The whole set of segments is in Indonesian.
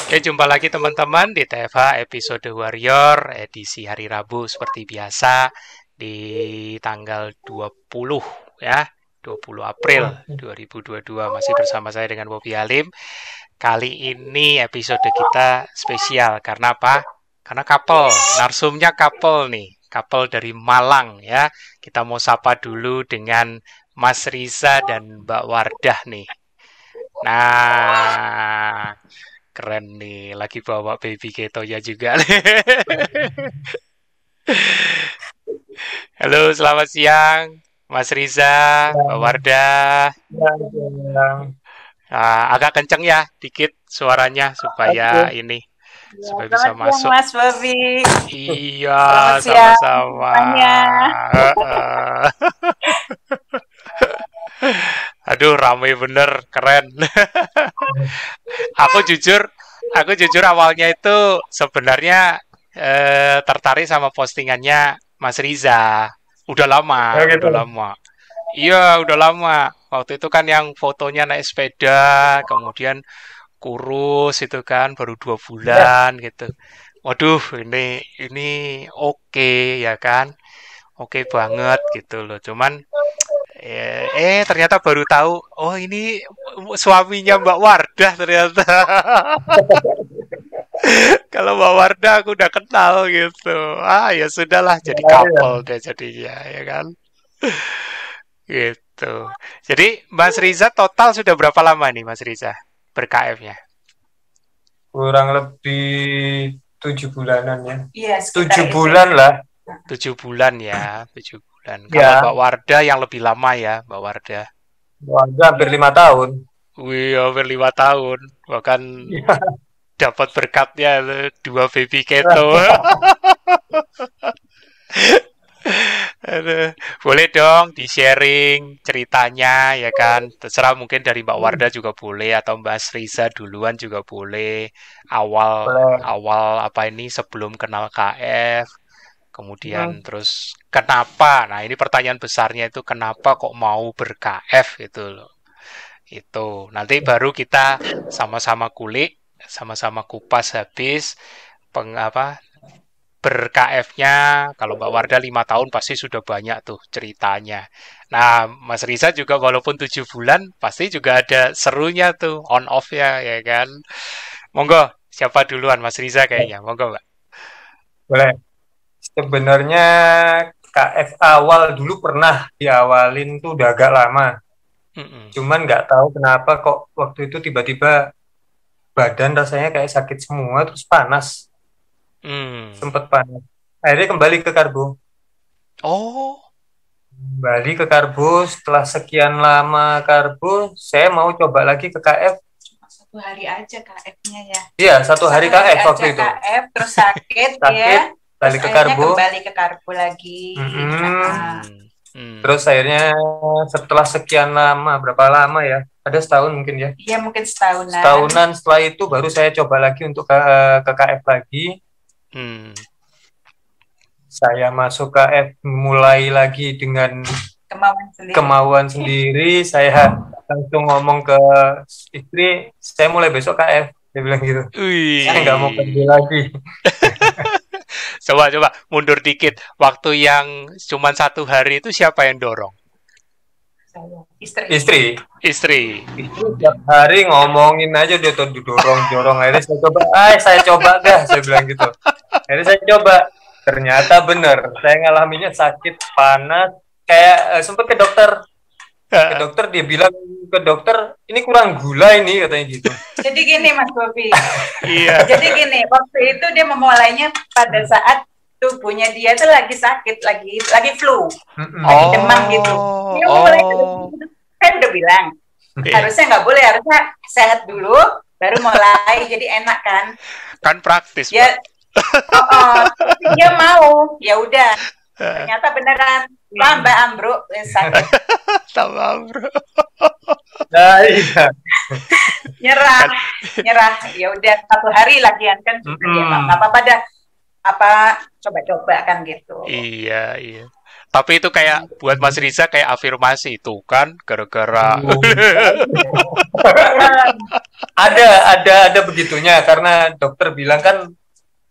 Oke, jumpa lagi teman-teman di TFH episode Warrior edisi hari Rabu seperti biasa di tanggal 20 ya, 20 April 2022 masih bersama saya dengan Bobi Halim. Kali ini episode kita spesial karena apa? Karena couple, narsumnya couple nih, couple dari Malang ya. Kita mau sapa dulu dengan Mas Riza dan Mbak Wardah nih. Nah, keren nih, lagi bawa baby keto ya juga. Halo, selamat siang, Mas Riza, Mbak Wardah. Ya. Agak kenceng ya, dikit suaranya supaya Oke. ini, Ya, supaya bisa selamat siang masuk. Mas Bobi. Iya, Selamat siang sama-sama. semuanya. Aduh, ramai bener, keren. Aku jujur, aku jujur awalnya itu sebenarnya tertarik sama postingannya Mas Riza. Udah Oh lama, gitu. udah lama. Iya, udah lama. Waktu itu kan yang fotonya naik sepeda, kemudian kurus itu kan, baru 2 bulan gitu. Waduh, ini oke ya kan, oke banget gitu loh. Cuman ternyata baru tahu, oh ini suaminya Mbak Wardah ternyata. Kalau Mbak Wardah aku udah kenal gitu. Ya sudahlah, jadi Ya, couple ya. deh jadinya ya kan. Gitu. Jadi Mas Riza total sudah berapa lama nih Mas Riza ber-KF-nya? Kurang lebih 7 bulanan ya. Iya, Tujuh sekitar itu. bulan lah. 7 bulan ya, 7 bulan. Kalau Ya, Mbak Wardah yang lebih lama ya, Mbak Wardah. warga hampir 5 tahun. Wih, hampir 5 tahun. Bahkan Ya. dapat berkatnya 2 baby keto. Aduh. Boleh dong di-sharing ceritanya ya kan. Terserah mungkin dari Mbak Warda juga boleh atau Mbak Sriza duluan juga boleh. Awal Boleh. awal apa ini sebelum kenal KF. Hmm. Kemudian terus kenapa? Nah, ini pertanyaan besarnya itu kenapa kok mau ber-KF itu loh. Itu. Nanti baru kita sama-sama kulik, sama-sama kupas habis apa ber-KF-nya. Kalau Mbak Warda 5 tahun pasti sudah banyak tuh ceritanya. Nah, Mas Riza juga walaupun 7 bulan pasti juga ada serunya tuh on off ya, ya kan. Monggo, siapa duluan Mas Riza kayaknya. Monggo, Mbak. Boleh. Sebenarnya KF awal dulu pernah diawalin tuh udah agak lama. Mm-mm. Cuman nggak tahu kenapa kok waktu itu tiba-tiba badan rasanya kayak sakit semua terus panas. Hmm. Sempet panas. Akhirnya kembali ke karbo. Oh, Kembali ke karbo, setelah sekian lama karbo, saya mau coba lagi ke KF. Satu hari aja KF-nya ya. Iya, 1 hari Satu hari KF waktu aja itu. KF, terus sakit ya. Sakit, Terus balik ke akhirnya karbo. kembali ke karbo lagi. Mm-mm. hmm. Terus akhirnya setelah sekian lama, berapa lama ya? Ada setahun mungkin ya. Iya, mungkin setahunan. Setahunan setelah itu baru saya coba lagi untuk ke KF lagi. Hmm. Saya masuk KF mulai lagi dengan Kemauan sendiri. kemauan sendiri. Saya langsung ngomong ke istri, saya mulai besok KF. Dia bilang gitu. Wih. Saya nggak mau pergi lagi. Coba mundur dikit. Waktu yang cuma 1 hari itu siapa yang dorong? Saya. Istri. Istri. Istri. Itu tiap hari ngomongin aja dia tuh didorong-dorong. Akhirnya saya coba dah, saya bilang gitu. Akhirnya saya coba. Ternyata bener, saya ngalaminnya sakit, panas, kayak sempat ke dokter. Ke dokter dia bilang ke dokter ini kurang gula ini katanya gitu. Jadi gini Mas Bobi. Iya. Jadi gini, waktu itu dia memulainya pada saat tubuhnya dia itu lagi sakit, lagi flu, lagi demam gitu. Dia memulai saya udah bilang harusnya nggak boleh, harusnya sehat dulu, baru mulai jadi enak kan. Kan praktis. Ya, dia mau, ya udah. Ternyata beneran tambah ambruk sakit. Tambah bro. Nah, iya. nyerah. Ya udah 1 hari lagian kan juga ya nggak apa-apa dah. Coba-coba kan gitu. Iya. Tapi itu kayak buat Mas Riza kayak afirmasi itu kan gara-gara Ada begitunya karena dokter bilang kan,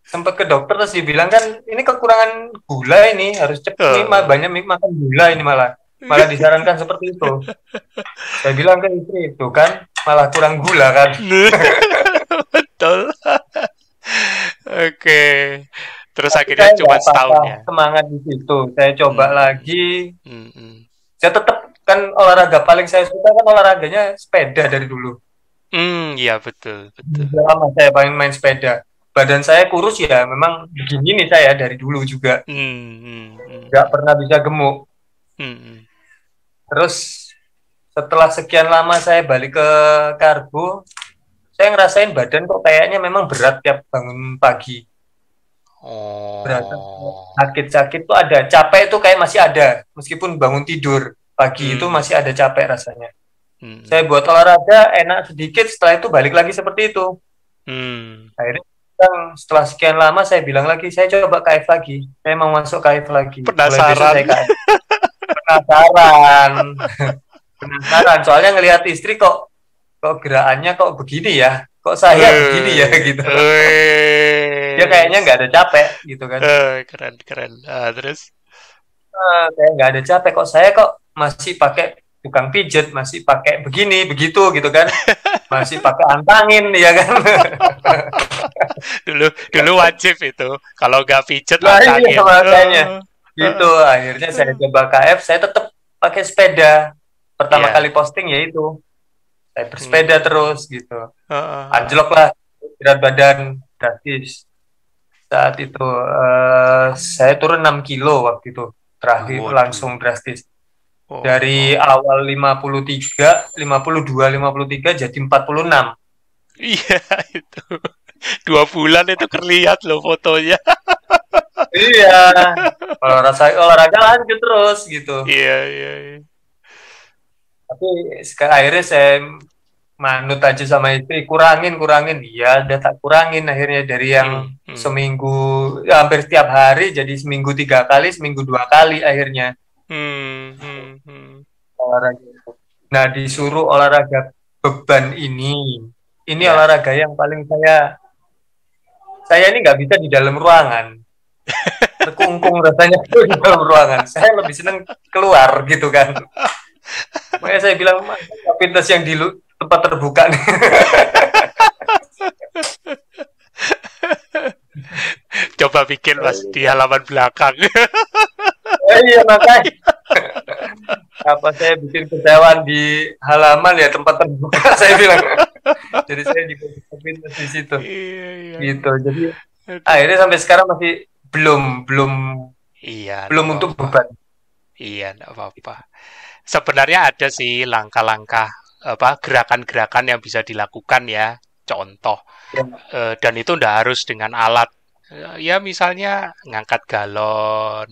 sempat ke dokter terus dibilang kan ini kekurangan gula, ini harus cepat nih, banyak makan gula ini, malah disarankan seperti itu. Saya bilang ke istri itu kan malah kurang gula kan. Betul. Oke. Terus akhirnya cuma setahun ya. Semangat di situ. Saya coba lagi. Saya tetap kan olahraga paling saya suka kan olahraganya sepeda dari dulu. Iya betul. Lama saya main sepeda. Badan saya kurus ya, memang begini nih saya dari dulu juga. Nggak pernah bisa gemuk. Terus setelah sekian lama saya balik ke karbo, saya ngerasain badan kok kayaknya memang berat tiap bangun pagi. Berat, sakit tuh ada, capek tuh kayak masih ada, meskipun bangun tidur pagi itu masih ada capek rasanya. Saya buat olahraga enak sedikit, setelah itu balik lagi seperti itu. Akhirnya setelah sekian lama saya bilang lagi, saya coba KF lagi, saya mau masuk KF lagi. Penasaran. Penasaran, soalnya ngelihat istri kok gerakannya kok begini ya, kok saya begini ya gitu. Dia kayaknya nggak ada capek gitu kan. Keren. Terus? Kayak nggak ada capek, kok saya kok masih pakai tukang pijet, masih pakai begini begitu gitu kan, masih pakai antangin ya kan. dulu wajib itu, kalau nggak pijet antangin. Iya, makanya gitu. Akhirnya saya coba KF, saya tetap pakai sepeda. Pertama kali posting ya itu, saya bersepeda terus gitu. Anjlok lah berat badan drastis. Saat itu saya turun 6 kilo waktu itu terakhir. Langsung drastis. Dari awal 52, 53 jadi 46. Iya, itu 2 bulan itu terlihat loh fotonya. Iya, olahraga lanjut terus gitu. Iya. Tapi akhirnya saya manut aja sama istri, kurangin. Iya, udah tak kurangin akhirnya dari yang seminggu hampir setiap hari jadi seminggu 3 kali, seminggu 2 kali akhirnya. Olahraga. Nah, disuruh olahraga beban ini olahraga yang paling saya ini nggak bisa di dalam ruangan. Terkungkung rasanya di dalam ruangan. Saya lebih senang keluar gitu kan. Makanya saya bilang, aktivitas yang di tempat terbuka nih. Coba bikin Mas di halaman belakang. Iya, makanya. Apa saya bikin kesewan di halaman ya, tempat terbuka saya bilang. Jadi saya di aktivitas di situ. Iya. Gitu. Jadi akhirnya sampai sekarang masih belum untuk beban. Iya, enggak apa-apa. Sebenarnya ada sih langkah-langkah gerakan-gerakan yang bisa dilakukan ya, contoh. Dan itu enggak harus dengan alat. Ya misalnya ngangkat galon,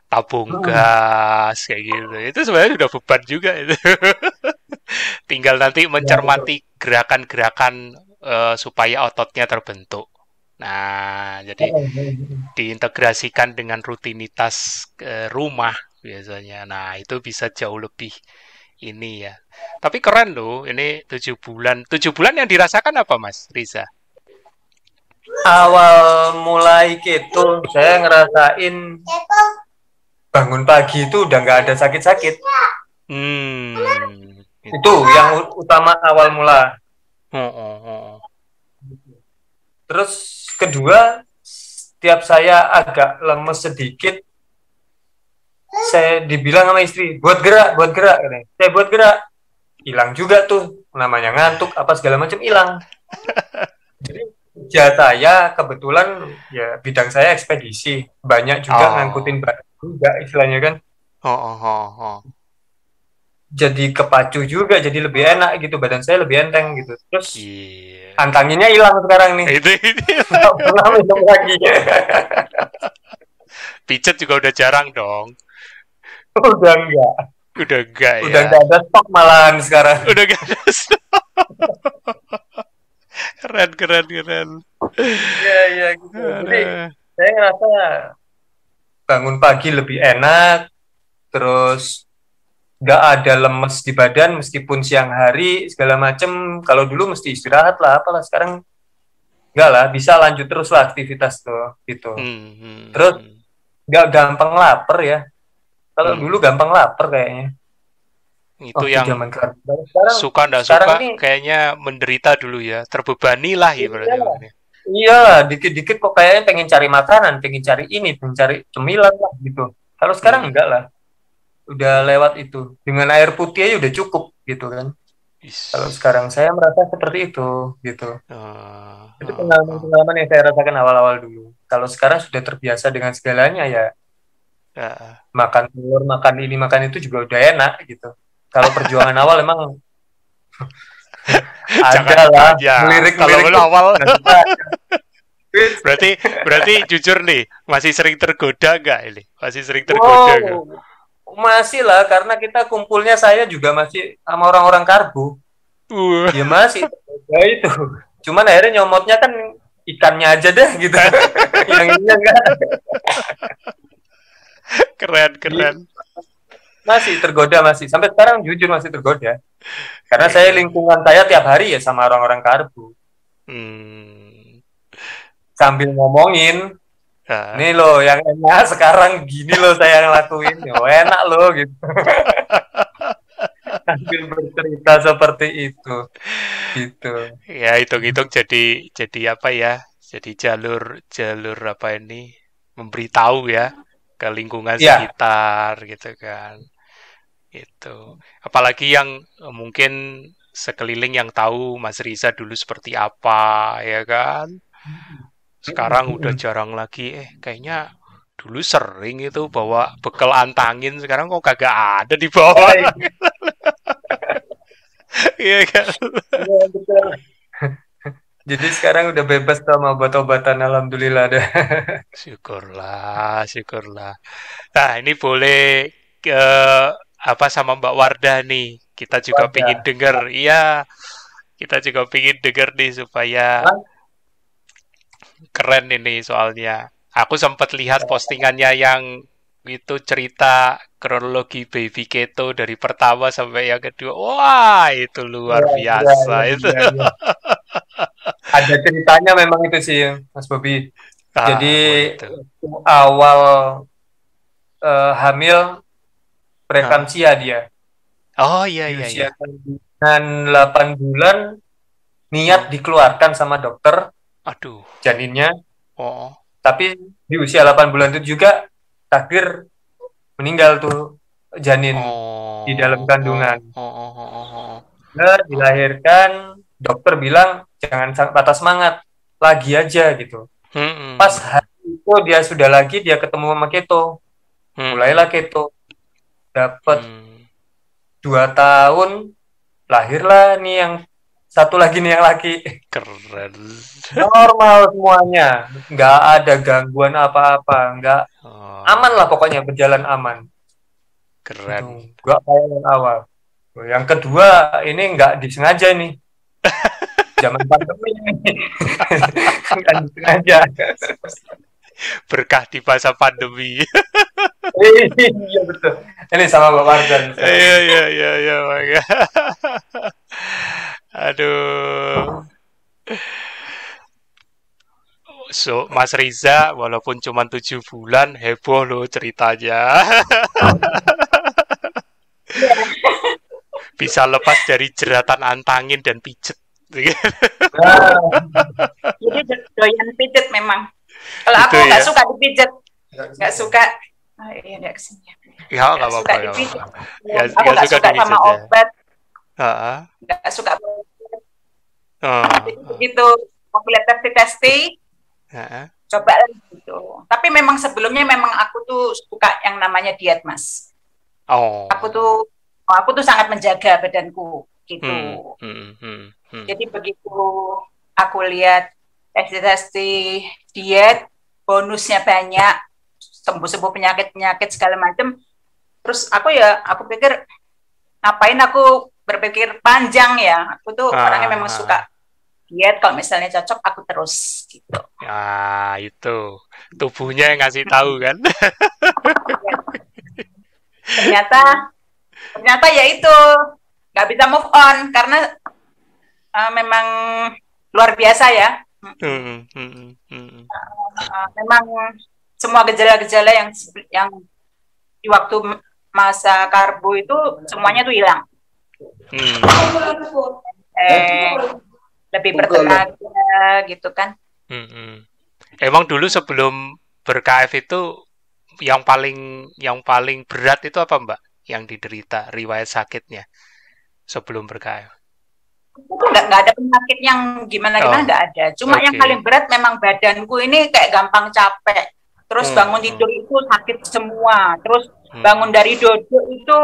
tabung gas kayak gitu. Itu sebenarnya sudah beban juga itu. Tinggal nanti mencermati gerakan-gerakan supaya ototnya terbentuk. Nah, jadi diintegrasikan dengan rutinitas rumah biasanya. Nah, itu bisa jauh lebih ini ya. Tapi keren loh, ini 7 bulan. 7 bulan yang dirasakan apa, Mas Riza? Awal mulai gitu, saya ngerasain bangun pagi itu udah nggak ada sakit-sakit. Itu yang utama awal mula. Terus kedua, setiap saya agak lemes sedikit, saya dibilang sama istri, buat gerak. Saya buat gerak, hilang juga tuh, namanya ngantuk, apa segala macam hilang. Jadi kerja saya kebetulan ya bidang saya ekspedisi, banyak juga ngangkutin barang juga istilahnya kan. Jadi kepacu juga, jadi lebih enak gitu, badan saya lebih enteng gitu. Terus antanginnya hilang sekarang nih. Nggak pernah minum lagi. Pijet juga udah jarang dong. Udah enggak ya. Udah enggak ada stok malahan sekarang. Udah enggak ada stok. Keren. Iya gitu. Jadi saya ngerasa bangun pagi lebih enak, terus nggak ada lemes di badan meskipun siang hari segala macem. Kalau dulu mesti istirahat lah, apalah. Sekarang nggak lah, bisa lanjut terus lah aktivitas tuh gitu. Terus nggak gampang lapar ya. Kalau dulu gampang lapar kayaknya. Itu yang sekarang, suka nggak suka ini, kayaknya menderita dulu ya, terbebani lah ibaratnya. Iya, dikit-dikit kok kayaknya pengen cari makanan, pengen cari ini, pengen cari cemilan lah gitu. Kalau sekarang enggak lah, udah lewat itu. Dengan air putih aja udah cukup gitu kan. Kalau sekarang saya merasa seperti itu gitu. Itu pengalaman yang saya rasakan awal-awal dulu. Kalau sekarang sudah terbiasa dengan segalanya ya. Makan telur, makan ini, makan itu juga udah enak gitu. Kalau perjuangan awal emang ada lah, melirik kalau awal. berarti jujur nih, masih sering tergoda nggak ini? Masih sering tergoda nggak? Masih lah, karena kita kumpulnya saya juga masih sama orang-orang karbo. Ya masih ya itu. Cuman akhirnya nyomotnya kan ikannya aja deh gitu. Yang ini enggak. Keren. Masih tergoda, masih sampai sekarang jujur masih tergoda karena saya lingkungan saya tiap hari ya sama orang-orang karbo. Sambil ngomongin nih loh yang enak sekarang gini loh saya ngelakuin, enak loh gitu. Sambil bercerita seperti itu gitu ya, hitung-hitung jadi apa ya, jadi jalur apa ini, memberitahu ya ke lingkungan sekitar gitu kan. Itu apalagi yang mungkin sekeliling yang tahu Mas Riza dulu seperti apa ya kan. Sekarang udah jarang lagi, kayaknya dulu sering itu bawa bekal antangin, sekarang kok kagak ada di bawah. Iya kan. Jadi sekarang udah bebas sama obat-obatan, alhamdulillah deh. Syukurlah. Nah, ini boleh apa sama Mbak Wardah nih. Kita juga pingin dengar. Iya. Kita juga pingin dengar nih supaya keren ini soalnya. Aku sempat lihat postingannya yang itu cerita kronologi baby keto dari pertama sampai yang kedua. Wah, itu luar biasa itu. Ada ceritanya memang itu sih, Mas Bobi. Jadi awal hamil preeklamsia dia. Oh iya. Dengan 8 bulan niat dikeluarkan sama dokter. Aduh. Janinnya. Tapi di usia 8 bulan itu juga takdir meninggal tuh janin di dalam kandungan. Dilahirkan, dokter bilang jangan patah semangat, lagi aja gitu. Pas hari itu dia sudah lagi, dia ketemu sama keto, mulailah keto, dapat 2 tahun, lahirlah nih yang satu lagi nih yang laki. Keren. Normal semuanya, nggak ada gangguan apa-apa, nggak aman lah pokoknya, berjalan aman. Keren. Nggak kayak yang awal. Yang kedua ini nggak disengaja nih. Zaman pandemi nggak disengaja. Berkah di masa pandemi. Iya betul. Ini sama Mbak Mardan. Iya. Aduh. So, Mas Riza walaupun cuma 7 bulan heboh loh ceritanya. Bisa lepas dari jeratan antangin dan pijet. Jadi doyan pijet memang. Kalau aku nggak suka dipijet, nggak suka. Nggak kesini. Ya nggak apa-apa. Aku nggak suka sama obat. Nggak suka. Begitu mau lihat tes, coba gitu. Tapi memang sebelumnya memang aku tuh suka yang namanya diet, Mas. Aku tuh sangat menjaga badanku gitu. Jadi begitu aku lihat tes diet, bonusnya banyak, sembuh penyakit segala macam. Terus aku pikir ngapain aku berpikir panjang ya. Aku tuh orangnya memang suka diet, kalau misalnya cocok aku terus gitu. Itu tubuhnya yang ngasih tahu kan. Ternyata ternyata ya itu nggak bisa move on karena memang luar biasa ya. Memang semua gejala-gejala yang di waktu masa karbo itu semuanya tuh hilang. Lebih bertenaga gitu kan. Emang dulu sebelum ber-KF itu yang paling berat itu apa Mbak? Yang diderita riwayat sakitnya sebelum ber-KF? Nggak ada penyakit yang gimana-gimana, nggak ada. Cuma yang paling berat memang badanku ini kayak gampang capek. Terus bangun tidur itu sakit semua. Terus bangun dari duduk itu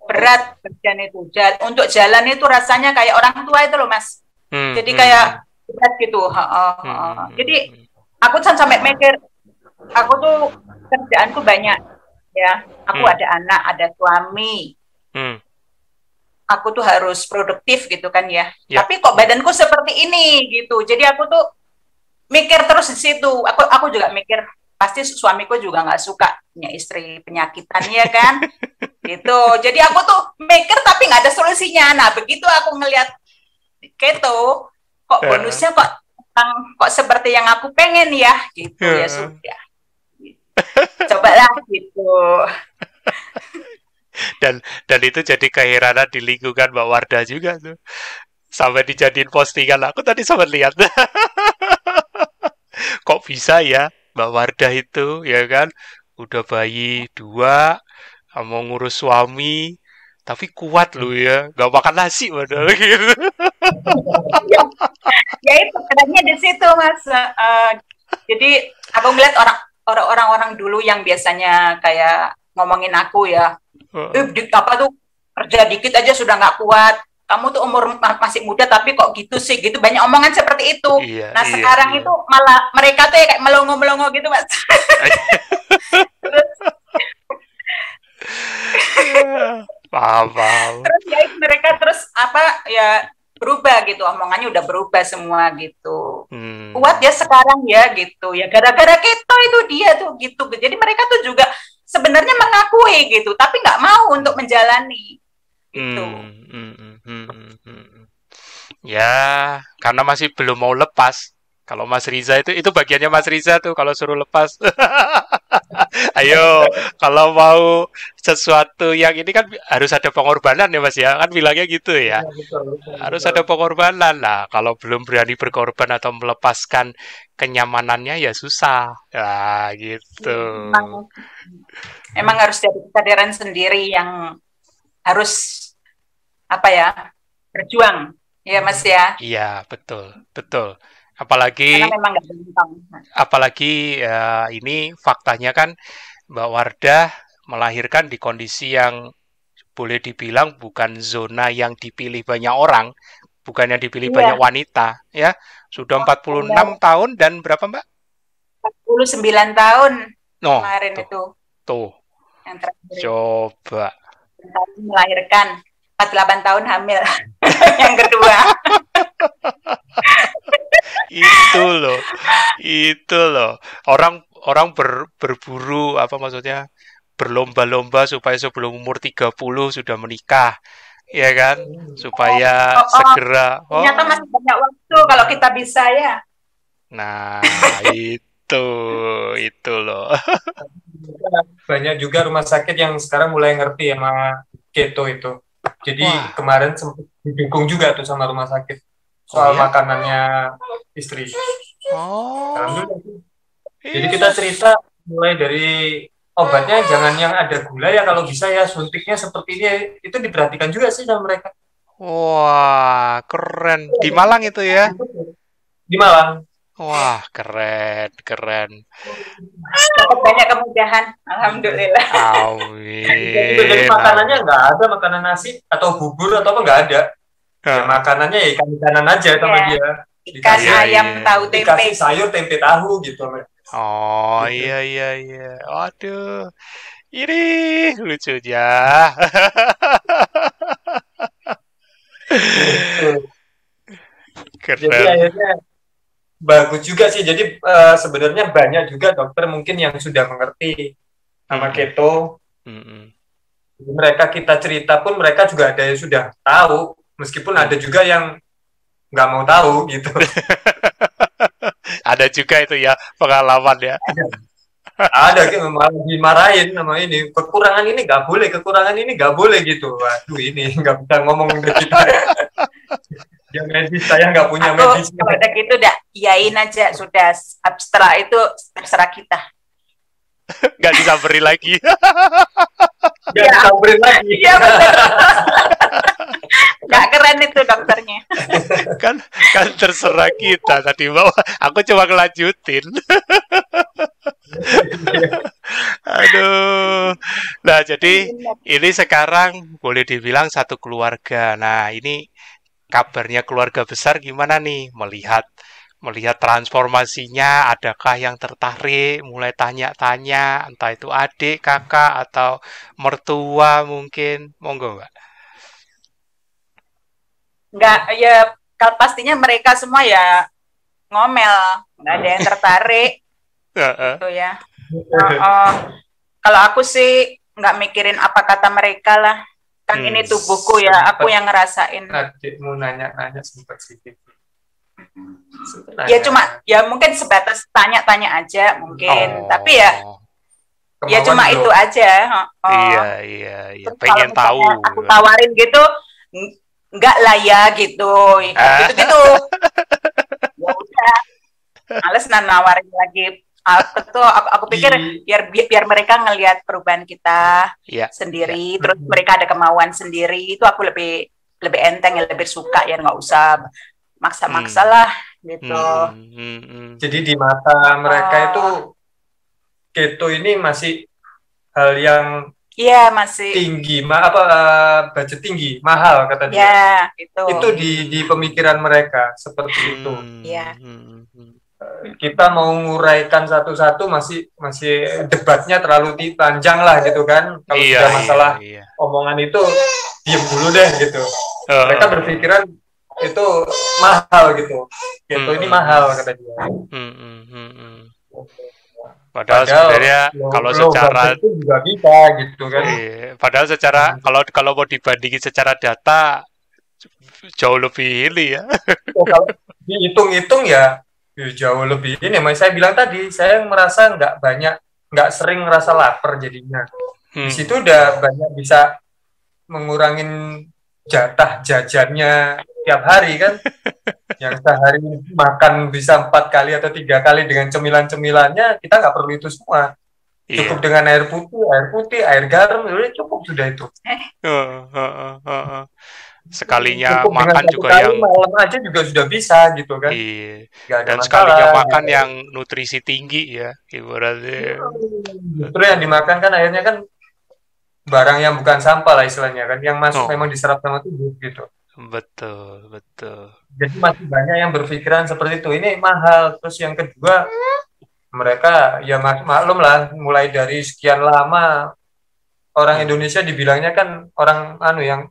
berat badan itu. Untuk jalan itu rasanya kayak orang tua itu loh Mas. Jadi kayak berat gitu. Jadi aku sampai mikir, aku tuh kerjaanku banyak ya. Aku ada anak, ada suami. Aku tuh harus produktif gitu kan ya. Tapi kok badanku seperti ini gitu. Jadi aku tuh mikir terus di situ. Aku juga mikir pasti suamiku juga nggak suka punya istri penyakitan ya kan. Gitu. Jadi aku tuh mikir tapi nggak ada solusinya. Nah begitu aku ngelihat keto, kok bonusnya kok seperti yang aku pengen ya gitu ya sudah. Cobalah gitu. Dan itu jadi keheranan di lingkungan Mbak Wardah juga tuh. Sampai dijadiin postingan. Aku tadi sempat lihat. Kok bisa ya Mbak Wardah itu, ya kan? Udah bayi 2, mau ngurus suami, tapi kuat loh ya. Gak makan nasi padahal gitu. Ya itu kerennya di situ Mas. Jadi aku ngeliat orang-orang dulu yang biasanya kayak ngomongin aku ya. Apa tuh kerja dikit aja sudah nggak kuat. Kamu tuh umur masih muda tapi kok gitu sih gitu. Banyak omongan seperti itu. Nah sekarang itu malah mereka tuh ya kayak melongo-melongo gitu Mas. Paham. Terus ya mereka terus apa ya berubah gitu, omongannya udah berubah semua gitu. Kuat ya sekarang ya gitu. Ya gara-gara keto itu dia tuh gitu. Jadi mereka tuh juga sebenarnya mengakui gitu, tapi nggak mau untuk menjalani. Gitu. Ya, karena masih belum mau lepas. Kalau Mas Riza itu bagiannya Mas Riza tuh kalau suruh lepas. Ayo, kalau mau sesuatu yang ini kan harus ada pengorbanan ya Mas ya, kan bilangnya gitu ya. Harus ada pengorbanan lah. Kalau belum berani berkorban atau melepaskan kenyamanannya ya susah. Nah, gitu. Emang harus dari kesadaran sendiri yang harus apa ya, berjuang. Ya Mas ya. Iya, betul. Apalagi ini faktanya kan Mbak Wardah melahirkan di kondisi yang boleh dibilang bukan zona yang dipilih banyak orang, bukan yang dipilih banyak wanita, ya. Sudah 46 tahun dan berapa Mbak? 49 tahun kemarin itu. Tuh. Yang terakhir. Coba. Melahirkan 48 tahun hamil. Yang kedua. Itu loh. Orang berburu apa maksudnya? Berlomba-lomba supaya sebelum umur 30 sudah menikah. Ya kan? Supaya segera. Ternyata masih banyak waktu kalau kita bisa ya. Nah, itu loh. Banyak juga rumah sakit yang sekarang mulai ngerti sama keto itu. Jadi kemarin sempat didukung juga tuh sama rumah sakit soal makanannya istri. Jadi kita cerita mulai dari obatnya jangan yang ada gula ya, kalau bisa ya suntiknya seperti ini, itu diperhatikan juga sih sama mereka. Wah, keren. Di Malang itu ya? Di Malang. Wah, keren. Dapat banyak kemudahan, alhamdulillah. Amin. Jadi makanannya nggak ada makanan nasi atau bubur atau apa, nggak ada. Ya, makanannya ya ikan-ikanan aja sama dia. Ikan, ayam, tahu, tempe. Dikasih sayur, tempe, tahu gitu. Oh, iya. Aduh. Ini lucunya. Keren. Jadi akhirnya bagus juga sih. Jadi sebenarnya banyak juga dokter mungkin yang sudah mengerti sama keto. mereka kita cerita pun mereka juga ada yang sudah tahu, meskipun ada juga yang nggak mau tahu gitu. Ada juga itu ya pengalaman ya. Ada malah dimarahin sama ini, kekurangan ini nggak boleh gitu. Waduh, ini nggak bisa ngomong ke kita. Ya medis, saya nggak punya medis. Kalau udah gitu udah iyain aja, sudah abstrak itu terserah kita. Nggak disamperi lagi. Nggak disamperin lagi. Iya betul. Nggak keren itu dokternya. kan terserah kita tadi bahwa aku coba ngelanjutin. Aduh. Nah, jadi ini sekarang boleh dibilang satu keluarga. Nah, ini kabarnya keluarga besar gimana nih melihat transformasinya? Adakah yang tertarik mulai tanya-tanya, entah itu adik, kakak, atau mertua mungkin? Monggo, Mbak. Nggak, ya pastinya mereka semua ya ngomel, nggak ada yang tertarik gitu ya. Kalau aku sih nggak mikirin apa kata mereka lah, kan ini tubuhku ya, aku yang ngerasain. Adikmu nanya-nanya sempat sih. Ya cuma ya mungkin sebatas tanya-tanya aja mungkin, tapi ya cuma itu aja. Iya. Pengen tahu. Aku tawarin gitu, enggak lah ya gitu. Gitu-gitu. Ya udah. Males nawarin lagi. Aku pikir biar mereka ngelihat perubahan kita sendiri, terus mereka ada kemauan sendiri, itu aku lebih enteng, lebih suka, ya nggak usah maksa-maksa lah gitu. Jadi di mata mereka itu keto ini masih hal yang masih tinggi, budget tinggi, mahal kata dia. Ya, itu di pemikiran mereka seperti itu. Iya. Kita mau nguraikan satu-satu masih debatnya terlalu panjang lah gitu kan. Kalau sudah masalah omongan itu diam dulu deh gitu. Mereka berpikiran itu mahal gitu. Gitu ini mahal kata dia. Padahal sebenarnya kalau secara itu juga bisa gitu kan. Padahal secara kalau mau dibandingin secara data jauh lebih ini ya. Kalau dihitung-hitung ya jauh lebih ini. Saya bilang tadi, saya merasa nggak sering ngerasa lapar jadinya. Di situ udah banyak bisa mengurangin jatah jajannya tiap hari kan. Yang sehari makan bisa 4 kali atau 3 kali dengan cemilan-cemilannya, kita nggak perlu itu semua. Cukup dengan air putih, air garam, udah cukup sudah itu. Sekalinya cukup makan juga yang malam aja juga sudah bisa gitu kan. Dan sekalinya makan yang nutrisi tinggi ya, ibaratnya. Justru yang dimakan kan akhirnya kan barang yang bukan sampah lah istilahnya kan, yang masuk memang diserap sama tubuh gitu. Betul. Jadi masih banyak yang berpikiran seperti itu. Ini mahal. Terus yang kedua, mereka ya maklum lah, mulai dari sekian lama orang Indonesia dibilangnya kan orang yang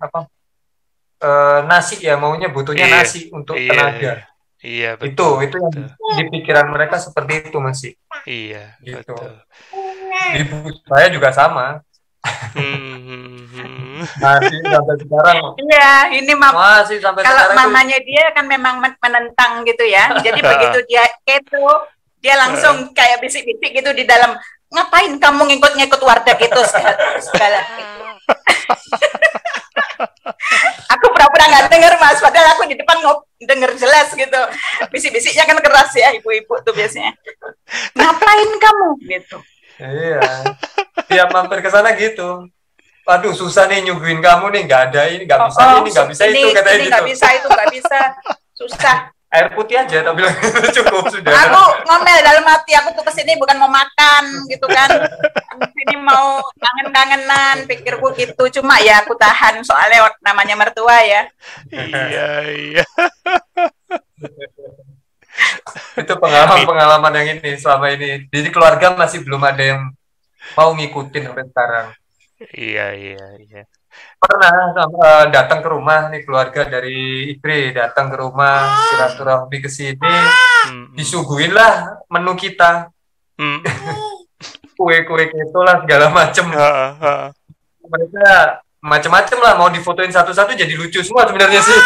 nasi ya, maunya butuhnya nasi untuk tenaga. Iya, betul. Itu yang di pikiran mereka seperti itu masih. Iya, gitu. Betul. Ibu saya juga sama. Masih sampai sekarang. Iya, ini masih sampai kalau sekarang. Kalau mamanya dia kan memang menentang gitu ya. Jadi begitu dia keto, dia langsung kayak bisik-bisik gitu di dalam, ngapain kamu ngikut-ngikut warteg itu segala. Aku pura-pura nggak dengar Mas, padahal aku di depan denger jelas gitu. Bisik-bisiknya kan keras ya ibu-ibu tuh biasanya. Ngapain kamu gitu? Iya. Tiap mampir ke sana gitu. Waduh, susah nih nyuguhin kamu nih, nggak ada ini, nggak bisa ini, nggak bisa itu katanya gitu. Nggak bisa itu, nggak bisa, susah. Air putih aja, tapi bilang cukup sudah. Aku ngomel dalam hati, aku tuh kesini bukan mau makan gitu kan. Kesini mau kangen-kangenan, pikirku gitu. Cuma ya aku tahan, soalnya namanya mertua ya. Iya. Itu pengalaman yang ini selama ini. Jadi keluarga masih belum ada yang mau ngikutin sampai sekarang. Iya. Pernah datang ke rumah nih, keluarga dari istri datang ke rumah, silaturahmi ke sini, disuguhin lah menu kita. Kue-kue itulah segala macem. mereka macam-macam lah, mau difotoin satu-satu jadi lucu semua sebenarnya sih.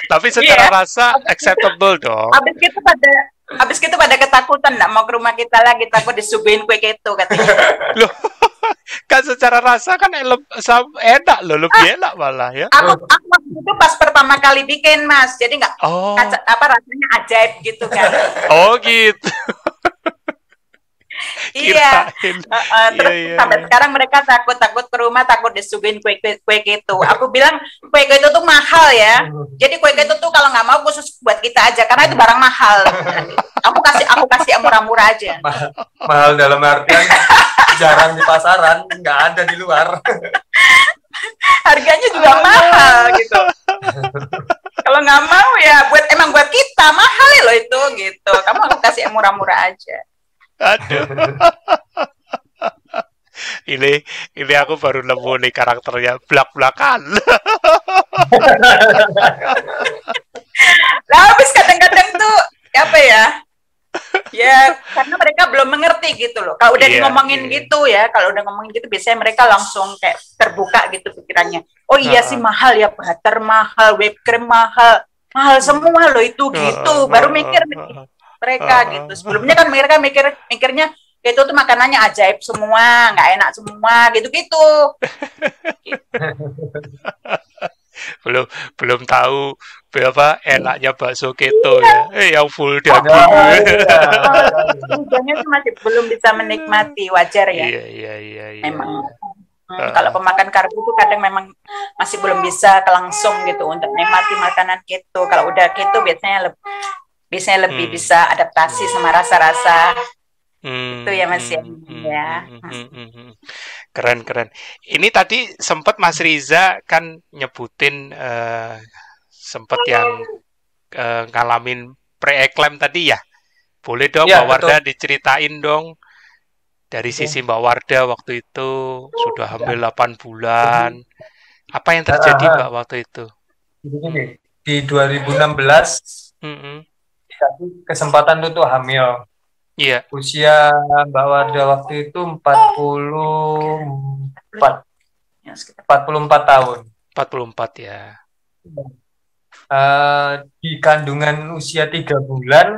Tapi secara rasa acceptable dong. Habis itu pada ketakutan nggak mau ke rumah kita lagi, takut disuguhin kue keto katanya. Loh, kan secara rasa kan enak loh, lebih enak malah ya. Aku waktu itu pas pertama kali bikin, Mas, jadi nggak rasanya ajaib gitu kan. Oh gitu. Iya. Terus sampai sekarang mereka takut ke rumah, takut disuguhin kue keto. Aku bilang kue keto tuh mahal ya. Jadi kue keto tuh kalau nggak mau khusus buat kita aja karena itu barang mahal. Aku kasih murah-murah aja. Mahal dalam artian jarang di pasaran, nggak ada di luar. Harganya juga mahal gitu. Kalau nggak mau ya emang buat kita mahal ya loh itu gitu. Kamu aku kasih murah-murah aja. Aduh. ini aku baru nemu nih karakternya belak-belakan. Lah habis kadang-kadang tuh apa ya? Ya karena mereka belum mengerti gitu loh. Kalau udah ngomongin gitu ya, kalau udah ngomongin gitu biasanya mereka langsung kayak terbuka gitu pikirannya. Oh iya sih mahal ya, butter mahal, whipped cream mahal semua loh itu gitu. Baru mikir mereka gitu. Sebelumnya kan mereka mikirnya itu tuh makanannya ajaib semua, nggak enak semua gitu-gitu. belum tahu berapa enaknya bakso keto ya. Yang full daging. Tujuannya tuh masih belum bisa menikmati, wajar ya. Iya. Memang kalau pemakan karbo itu kadang memang masih belum bisa langsung gitu untuk menikmati makanan keto. Kalau udah keto biasanya lebih bisa adaptasi sama rasa-rasa itu ya Mas ya. Keren. Ini tadi sempat Mas Riza kan nyebutin sempat yang ngalamin pre-eklam tadi ya. Boleh dong Mbak Wardah diceritain dong dari sisi Mbak Wardah waktu itu sudah hamil 8 bulan. Apa yang terjadi Mbak waktu itu? Di 2016 kesempatan tuh hamil. Iya. Usia Mbak Wardah waktu itu 44 tahun. 44 ya. Di kandungan usia 3 bulan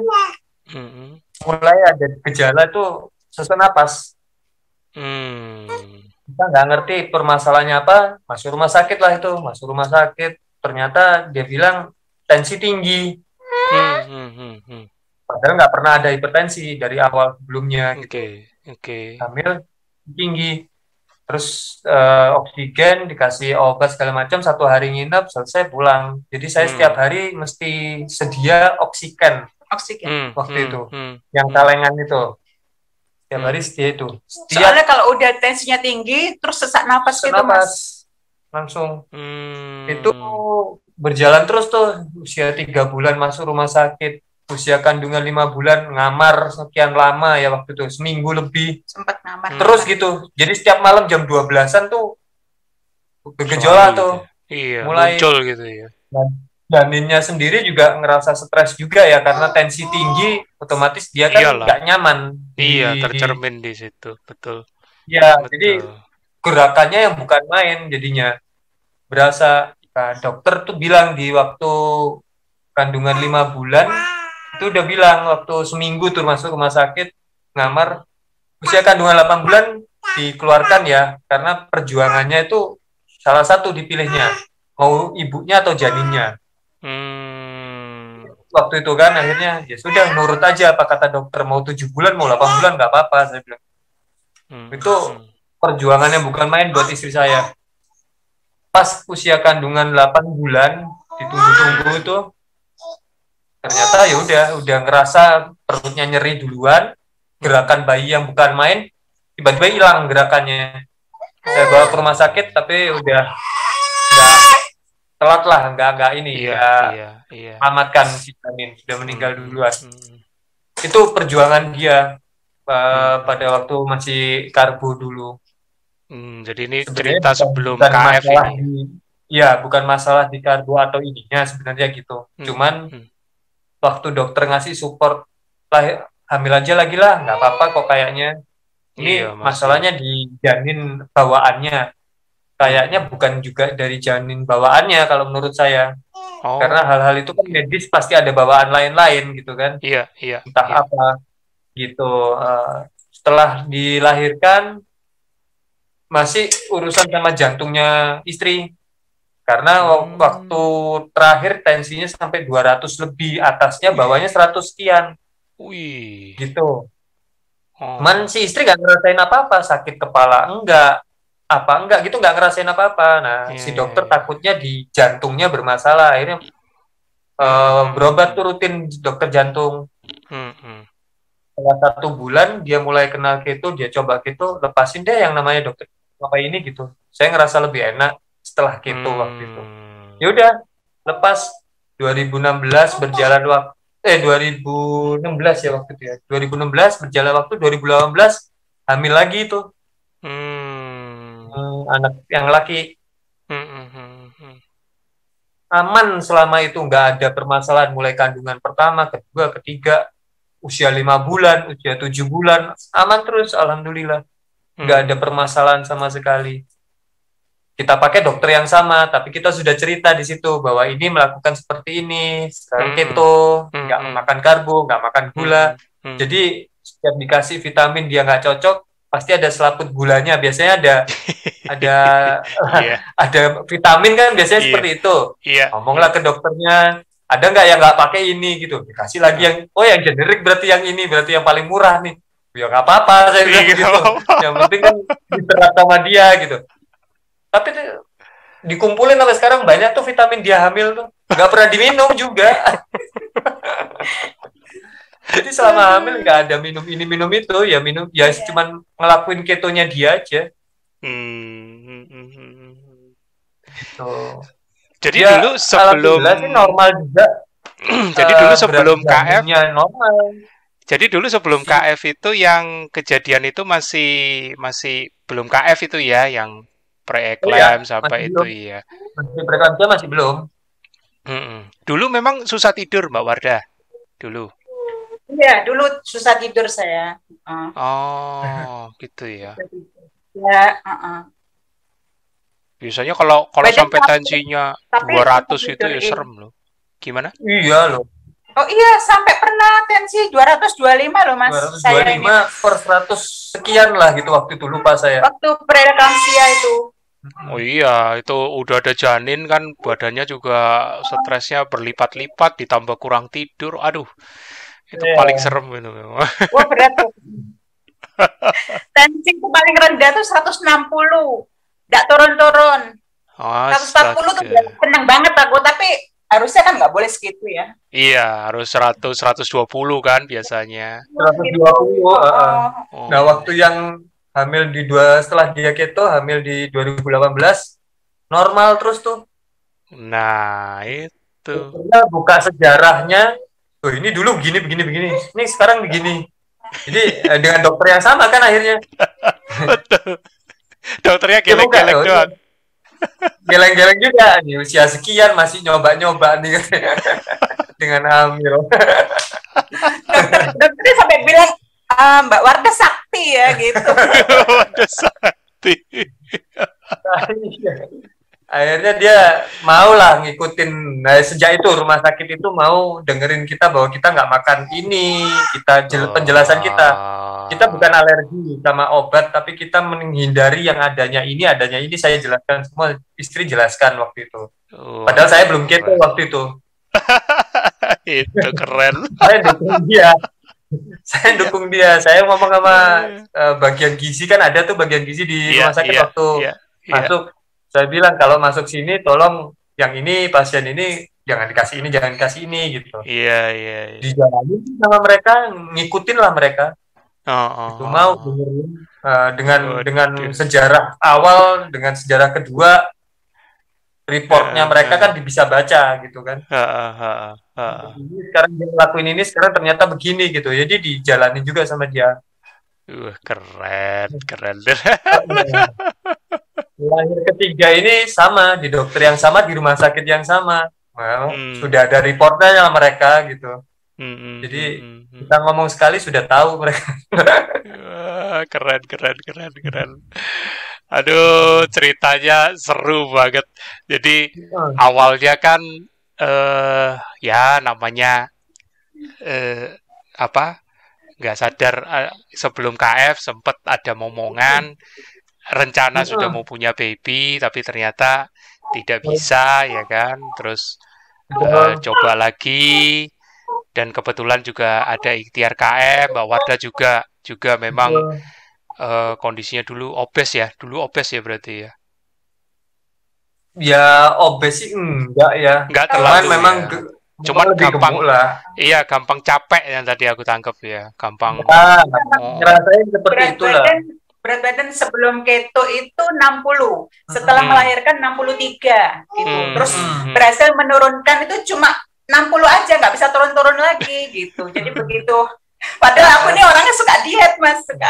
mulai ada gejala tuh sesak napas. Kita nggak ngerti permasalahannya apa, masuk rumah sakit lah itu. Masuk rumah sakit, ternyata dia bilang tensi tinggi. Padahal nggak pernah ada hipertensi dari awal sebelumnya. Hamil tinggi. Terus oksigen, dikasih obat segala macam, 1 hari nginep, selesai pulang. Jadi saya setiap hari mesti sedia oksigen waktu itu. Yang kalengan itu. Setiap hari sedia itu. Soalnya kalau udah tensinya tinggi, terus sesak napas gitu Mas. Langsung. Itu berjalan terus tuh. Usia 3 bulan masuk rumah sakit. Usia kandungan 5 bulan ngamar sekian lama ya waktu itu, seminggu lebih. Sempat ngamar. Terus gitu. Jadi setiap malam jam 12-an tuh bergejolak tuh. Iya, mulai muncul gitu ya. Janinnya sendiri juga ngerasa stres juga ya karena tensi tinggi, otomatis dia kan nggak nyaman. Iya, tercermin di situ, betul. Ya, jadi gerakannya yang bukan main jadinya. Berasa dokter tuh bilang di waktu kandungan 5 bulan itu udah bilang waktu seminggu tuh masuk rumah sakit ngamar, usia kandungan 8 bulan dikeluarkan ya karena perjuangannya itu salah satu dipilihnya mau ibunya atau janinnya. Waktu itu kan akhirnya ya sudah nurut aja apa kata dokter, mau 7 bulan mau 8 bulan nggak apa-apa saya bilang. Itu perjuangannya bukan main buat istri saya. Pas usia kandungan 8 bulan ditunggu-tunggu itu ternyata ya udah ngerasa perutnya nyeri duluan, gerakan bayi yang bukan main tiba-tiba hilang gerakannya. Saya bawa ke rumah sakit tapi udah telat lah, nggak ini amatkan si janin sudah meninggal duluan. Itu perjuangan dia pada waktu masih karbo dulu. Jadi ini cerita sebelum KF ini. Iya, bukan masalah di karbo atau ininya sebenarnya gitu. Cuman waktu dokter ngasih support lah, hamil aja lagi lah, nggak apa-apa kok kayaknya. Ini Iya, masalahnya di janin bawaannya. Kayaknya bukan juga dari janin bawaannya kalau menurut saya. Karena Oh, hal-hal itu kan medis pasti ada bawaan lain-lain gitu kan. iya, iya, Entah iya. apa gitu. Setelah dilahirkan masih urusan sama jantungnya istri. Karena waktu terakhir tensinya sampai 200 lebih, atasnya bawahnya 100 sekian Wih. gitu. Cuman Oh. si istri nggak ngerasain apa-apa, sakit kepala enggak gitu, nggak ngerasain apa-apa. Nah, Iya, si iya, dokter iya. takutnya di jantungnya bermasalah, akhirnya berobat tuh rutin dokter jantung. Hmm, hmm. Setelah 1 bulan dia mulai kenal keto, dia coba keto, lepasin deh yang namanya dokter apa ini gitu. Saya ngerasa lebih enak setelah keto waktu itu. Hmm. Ya udah, lepas 2016 berjalan waktu 2016 ya waktu itu ya. 2016 berjalan waktu, 2018 hamil lagi itu. Hmm. Anak yang laki. Hmm, hmm, hmm, hmm. Aman selama itu, nggak ada permasalahan mulai kandungan pertama, kedua, ketiga, usia 5 bulan, usia 7 bulan, aman terus, alhamdulillah. Nggak ada permasalahan sama sekali. Kita pakai dokter yang sama, tapi kita sudah cerita di situ bahwa ini melakukan seperti ini, sekarang keto, nggak makan karbo, nggak makan gula. Jadi setiap dikasih vitamin dia nggak cocok, pasti ada selaput gulanya. Biasanya ada Iya, ada vitamin kan biasanya iya, seperti itu. iya, Ngomonglah iya. ke dokternya, ada nggak yang nggak pakai ini gitu, dikasih lagi yang yang generik, berarti yang ini berarti yang paling murah nih. Ya nggak apa-apa, saya bilang Iya, gitu. nggak apa-apa. Yang penting kan diterap sama dia gitu. Tapi dikumpulin sampai sekarang banyak tuh vitamin dia hamil tuh, nggak pernah diminum juga. Jadi selama hamil nggak ada minum ini minum itu, ya minum ya cuman ngelakuin ketonya dia aja. Tuh. Jadi Ya, dulu sebelum alhamdulillah sih normal juga. jadi dulu Berat sebelum KF, badannya normal. jadi dulu sebelum KF itu yang kejadian itu masih masih belum KF itu ya, yang Iya, pre-eclampsia masih sampai itu belum. ya. Masih preeklamsia masih belum. Dulu memang susah tidur Mbak Wardah dulu. Iya, dulu susah tidur saya. Oh, gitu ya. Ya, Biasanya kalau kalau badan sampai sakit, tensinya tapi 200 susah itu tidur. ya serem loh. Gimana? Iya loh. Oh iya, sampai pernah tensi 225 loh Mas. 225 Saya ini per 100 sekian lah gitu waktu itu, lupa saya. waktu preeklamsia itu. Oh iya, itu udah ada janin kan, badannya juga stresnya berlipat-lipat, ditambah kurang tidur. Aduh, itu paling serem itu memang. Wah, berat tuh. Tensi itu paling rendah tuh 160. Nggak turun-turun. 140 tuh Astaga. seneng banget aku, tapi harusnya kan nggak boleh segitu ya. Iya, harus 100 120 kan biasanya. 120. Oh. Nah, waktu yang hamil setelah dia keto, hamil di 2018, normal terus tuh. Nah, itu. Kita buka sejarahnya. Tuh, ini dulu begini. Ini sekarang begini. Jadi dengan dokter yang sama kan akhirnya. Betul. Dokternya geleng-geleng doang. Geleng-geleng juga di usia sekian masih nyoba-nyoba nih dengan hamil. Dokternya sampai bilang, Mbak Wardah sakti ya gitu. Wardah sakti. Akhirnya dia mau lah ngikutin. Nah, sejak itu rumah sakit itu mau dengerin kita bahwa kita nggak makan ini. Penjelasan kita bukan alergi sama obat, tapi kita menghindari yang adanya ini saya jelaskan semua, istri jelaskan waktu itu. Padahal saya belum keto waktu itu. Itu keren. Saya dukung dia. Saya ngomong sama bagian gizi, kan ada tuh bagian gizi di rumah sakit waktu masuk. Saya bilang kalau masuk sini tolong yang ini, pasien ini jangan dikasih ini gitu. Iya. Dijalanin sama mereka, ngikutin lah mereka. Itu mau dengerin dengan sejarah awal, dengan sejarah kedua, reportnya mereka kan bisa baca gitu kan. Sekarang dia ngelakuin ini, sekarang ternyata begini gitu. Jadi dijalani juga sama dia. Keren. Lahir ketiga ini sama, di dokter yang sama, di rumah sakit yang sama. Sudah ada reportnya mereka gitu. Jadi kita ngomong sekali sudah tahu mereka. Keren. Aduh, ceritanya seru banget. Jadi awalnya kan ya namanya nggak sadar sebelum KF sempat ada momongan rencana sudah mau punya baby tapi ternyata tidak bisa ya kan. Terus coba lagi dan kebetulan juga ada ikhtiar KM. Mbak Wardah juga memang kondisinya dulu obes ya berarti ya. Ya obes sih enggak ya. Enggak terlalu. Memang ya. Cuman gampang lah. Iya, gampang capek yang tadi aku tangkap ya. Gampang. Ngerasain seperti itulah. Berat badan sebelum keto itu 60. Setelah melahirkan 63 gitu. Terus berhasil menurunkan itu cuma 60 aja, nggak bisa turun-turun lagi gitu. Jadi begitu. Padahal aku nih orangnya suka diet, Mas, suka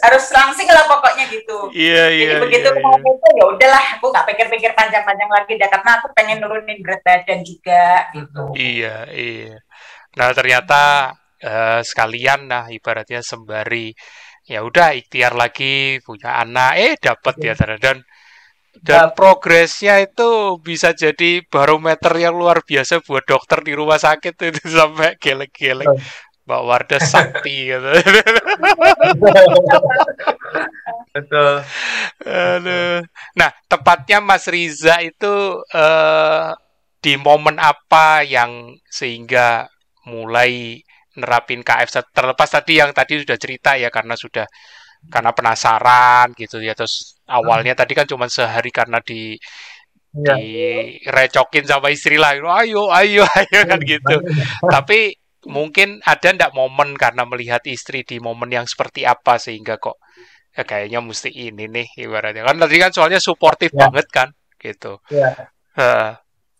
harus langsing lah pokoknya gitu. Jadi begitu mau itu ya udahlah, aku nggak pikir-pikir panjang-panjang lagi dah, karena aku pengen nurunin berat badan juga gitu. Iya. Nah ternyata sekalian ibaratnya sembari ya udah ikhtiar lagi punya anak, dapat ya dan progresnya itu bisa jadi barometer yang luar biasa buat dokter di rumah sakit itu sampai gelek-gelek. Mbak Wardah sakti gitu. Betul. Nah, tepatnya Mas Riza itu di momen apa yang sehingga mulai nerapin KF? Terlepas tadi yang tadi sudah cerita ya karena penasaran gitu ya. Terus awalnya tadi kan cuma sehari karena direcokin sama istri lah, ayo kan gitu. Tapi mungkin ada ndak momen karena melihat istri di momen yang seperti apa sehingga kok kayaknya mesti ini nih ibaratnya kan tadi kan soalnya suportif banget kan gitu.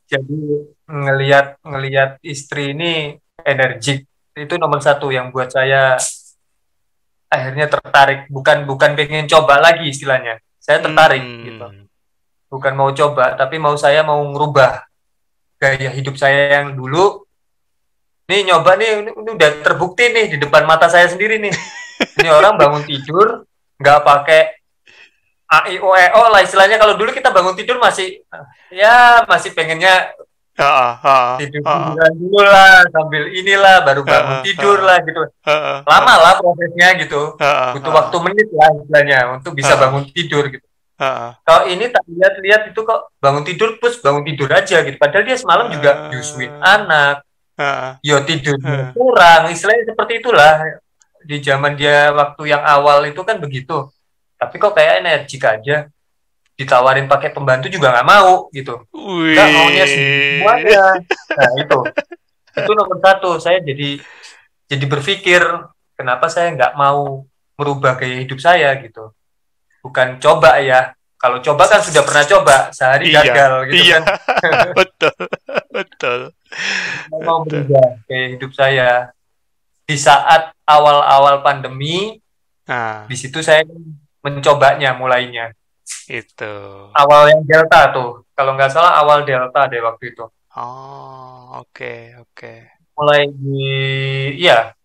Jadi ngelihat istri ini energik itu nomor satu yang buat saya akhirnya tertarik, bukan pengen coba lagi istilahnya. Saya tertarik gitu. Bukan mau coba, tapi mau ngerubah gaya hidup saya yang dulu. Nih nyoba nih, ini udah terbukti nih di depan mata saya sendiri nih. Ini orang bangun tidur nggak pakai AIOEO lah istilahnya. Kalau dulu kita bangun tidur masih pengennya tidur dulu lah sambil inilah baru bangun tidur lah gitu. Lama lah prosesnya gitu. Butuh waktu menit lah istilahnya untuk bisa bangun tidur gitu. Kalau ini tak lihat itu kok bangun tidur terus bangun tidur aja gitu. Padahal dia semalam juga nyusuin anak. Tidurnya kurang, istilahnya seperti itulah di zaman dia waktu yang awal itu kan begitu. Tapi kok kayak energik aja, ditawarin pakai pembantu juga nggak mau gitu, nggak maunya semuanya. Nah itu nomor satu. Saya jadi berpikir kenapa saya nggak mau merubah gaya hidup saya gitu. Bukan coba ya. Kalau coba kan sudah pernah coba, sehari gagal gitu kan. Betul. Saya mau berubah gaya hidup saya. Di saat awal-awal pandemi, di situ saya mencobanya mulainya. Itu. Awal yang Delta tuh. Kalau nggak salah awal Delta deh waktu itu. Oh, oke. Mulai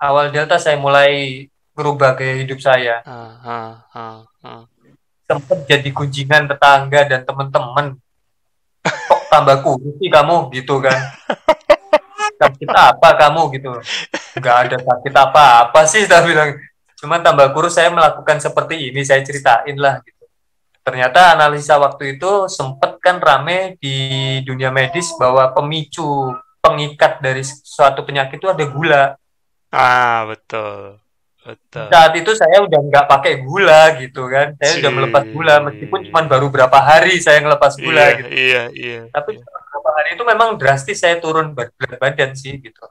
awal Delta saya mulai berubah gaya hidup saya. Sempat jadi kunjingan tetangga dan teman-teman. Kok tambah kurus sih kamu gitu kan? Sakit apa kamu gitu? Nggak ada sakit apa-apa sih, saya bilang. Cuman tambah kurus, saya melakukan seperti ini, saya ceritain lah gitu. Ternyata analisa waktu itu sempat kan rame di dunia medis bahwa pemicu pengikat dari suatu penyakit itu ada gula. Betul. Saat itu saya udah nggak pakai gula gitu kan, saya udah melepas gula meskipun cuma baru berapa hari saya ngelepas gula gitu. Iya. Tapi berapa hari itu memang drastis saya turun berat badan sih gitu.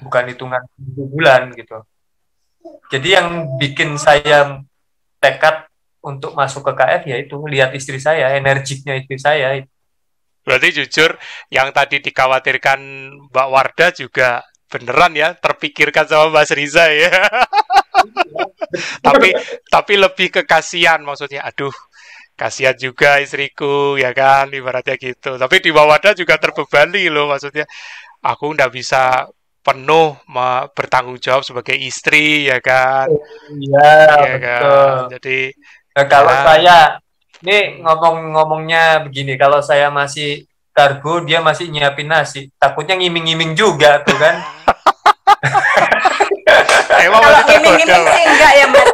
Bukan hitungan bulan gitu. Jadi yang bikin saya tekad untuk masuk ke KF yaitu lihat istri saya, energiknya istri saya. Berarti jujur yang tadi dikhawatirkan Mbak Wardah juga beneran ya terpikirkan sama Mas Riza ya. tapi lebih ke kasihan, maksudnya aduh kasihan juga istriku ya kan ibaratnya gitu. Tapi di Mbak Wardah juga terbebani loh, maksudnya aku nggak bisa penuh bertanggung jawab sebagai istri, ya kan? Iya, Ya betul. kan? Jadi Nah, kalau ya, saya, ini ngomongnya begini, kalau saya masih kargo, dia masih nyiapin nasi, takutnya ngiming-ngiming juga tuh kan. emang Kalau masih ngiming-ngiming tergoda, Pak. sih enggak ya Mas.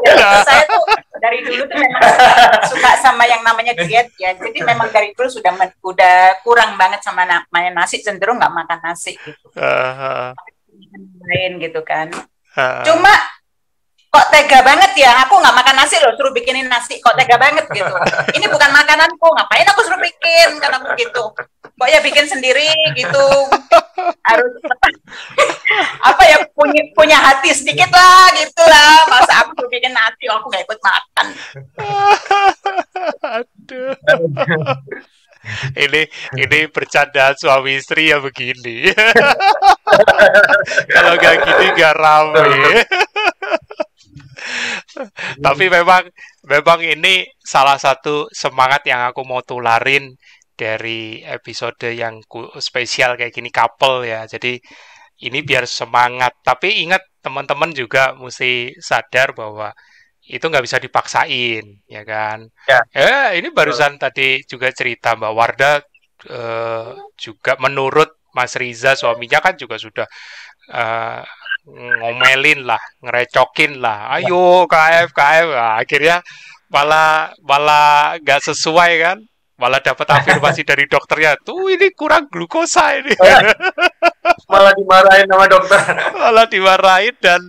Saya tuh dari dulu tuh memang suka sama yang namanya diet ya. Jadi memang dari dulu udah kurang banget sama namanya nasi, cenderung nggak makan nasi gitu. Lain gitu kan. Cuma kok tega banget ya, aku nggak makan nasi loh, suruh bikinin nasi, kok tega banget gitu. Ini bukan makananku, ngapain aku suruh bikin, kan aku gitu. Kok ya bikin sendiri gitu, harus apa ya, punya hati sedikit lah gitu lah. Masa aku suruh bikin nasi, aku nggak ikut makan. Aduh. Ini bercandaan suami istri ya begini. Kalau nggak gini nggak rame. Tapi memang ini salah satu semangat yang aku mau tularin dari episode yang spesial kayak gini, couple ya. Jadi ini biar semangat. Tapi ingat teman-teman juga mesti sadar bahwa itu nggak bisa dipaksain, ya kan? Ya. Ini barusan tadi juga cerita Mbak Wardah, juga menurut Mas Riza suaminya kan juga sudah ngomelin lah, ngerecokin lah, ayo KF. Nah, akhirnya malah nggak sesuai kan, malah dapat afirmasi dari dokternya, tuh ini kurang glukosa ini. Malah dimarahin sama dokter. Malah dimarahin, dan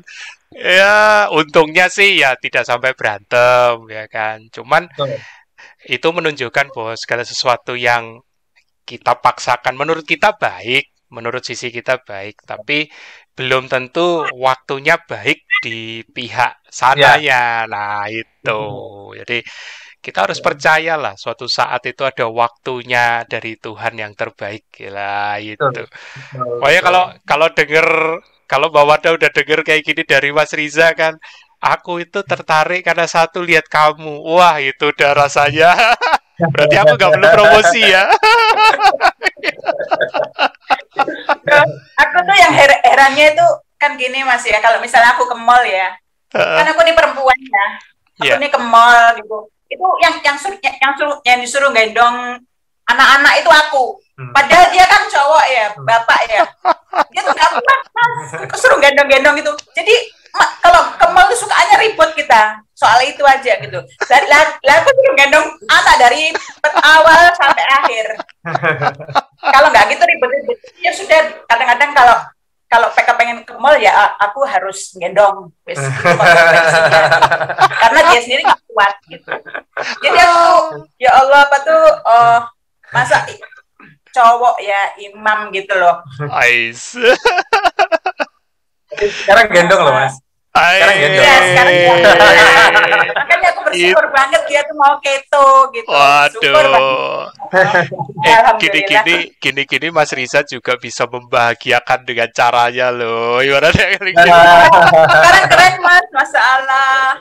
ya untungnya sih ya tidak sampai berantem, ya kan. Cuman itu menunjukkan bahwa segala sesuatu yang kita paksakan menurut kita baik, menurut sisi kita baik, tapi belum tentu waktunya baik di pihak sananya. Nah, itu. Jadi kita harus percayalah suatu saat itu ada waktunya dari Tuhan yang terbaik. Lah, itu. Pokoknya kalau Mbak Wardah udah denger kayak gini dari Mas Riza kan, aku itu tertarik karena satu lihat kamu. Wah, itu udah rasanya. Berarti aku nggak perlu promosi ya. Aku tuh yang herannya itu kan gini Mas ya, kalau misalnya aku ke mall ya, kan aku nih perempuan ya, aku nih ke mall gitu, itu yang disuruh gendong anak-anak itu aku, padahal dia kan cowok ya, bapak ya, dia tuh nggak pernah suruh gendong-gendong itu. Jadi kalau ke mall tuh sukanya ribut kita soal itu aja gitu. Lah aku suruh gendong anak dari awal sampai akhir. Kalau nggak gitu ribet-ribet, ya sudah. Kadang-kadang kalau pengen ke mall ya aku harus gendong, gitu, karena dia sendiri nggak kuat gitu. Jadi aku, ya Allah, apa tuh, masa cowok ya imam gitu loh. Ais. Sekarang gendong loh Mas. Sekarang gendong. Ya, sekarang makanya aku bersyukur banget dia tuh mau keto gitu. Waduh. Gini Mas Riza juga bisa membahagiakan dengan caranya loh. Gimana deh? Sekarang keren Mas, Masya Allah.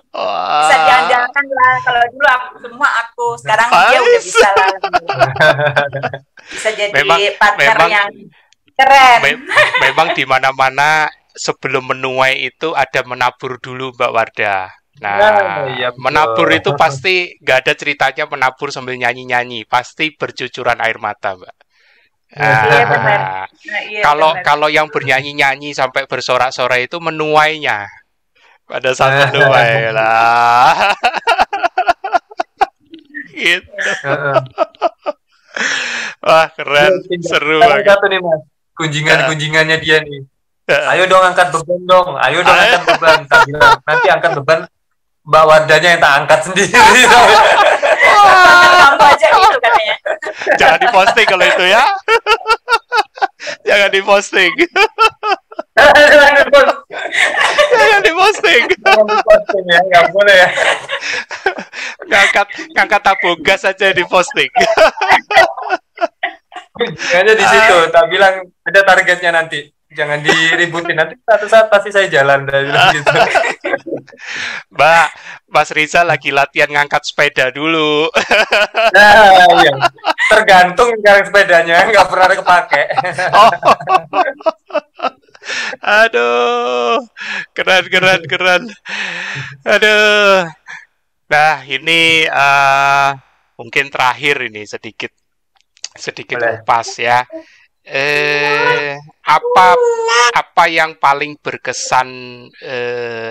Bisa jalan-jalan lah. Kalau dulu aku, sekarang dia udah bisa lah. Bisa jadi partner yang keren. Memang di mana-mana sebelum menuai itu ada menabur dulu, Mbak Wardah. Nah, iya, menabur itu pasti nggak ada ceritanya menabur sambil nyanyi-nyanyi, pasti bercucuran air mata, Mbak. Kalau yang bernyanyi-nyanyi sampai bersorak-sorai itu menuainya pada saat menuai lah. Gitu. Wah, keren, seru banget. Satu nih Mas, kunjingannya dia nih. Ayo dong angkat beban dong, angkat beban. Nanti angkat beban, Mbak Wardahnya yang tak angkat sendiri. Kamu aja gitu katanya. Jangan diposting kalau itu ya. Jangan diposting. Jangan diposting ya, nggak boleh ya. Ngangkat tabung gas aja diposting. Kunjingannya di situ, tak bilang ada targetnya nanti. Jangan diributin, nanti satu saat pasti saya jalan dari gitu. Mbak, Mas Riza lagi latihan ngangkat sepeda dulu. Nah, iya. Tergantung sekarang sepedanya, nggak pernah kepake. Aduh, keren, keren, keren. Aduh. Nah, ini mungkin terakhir ini sedikit Boleh. ngupas ya. Apa apa yang paling berkesan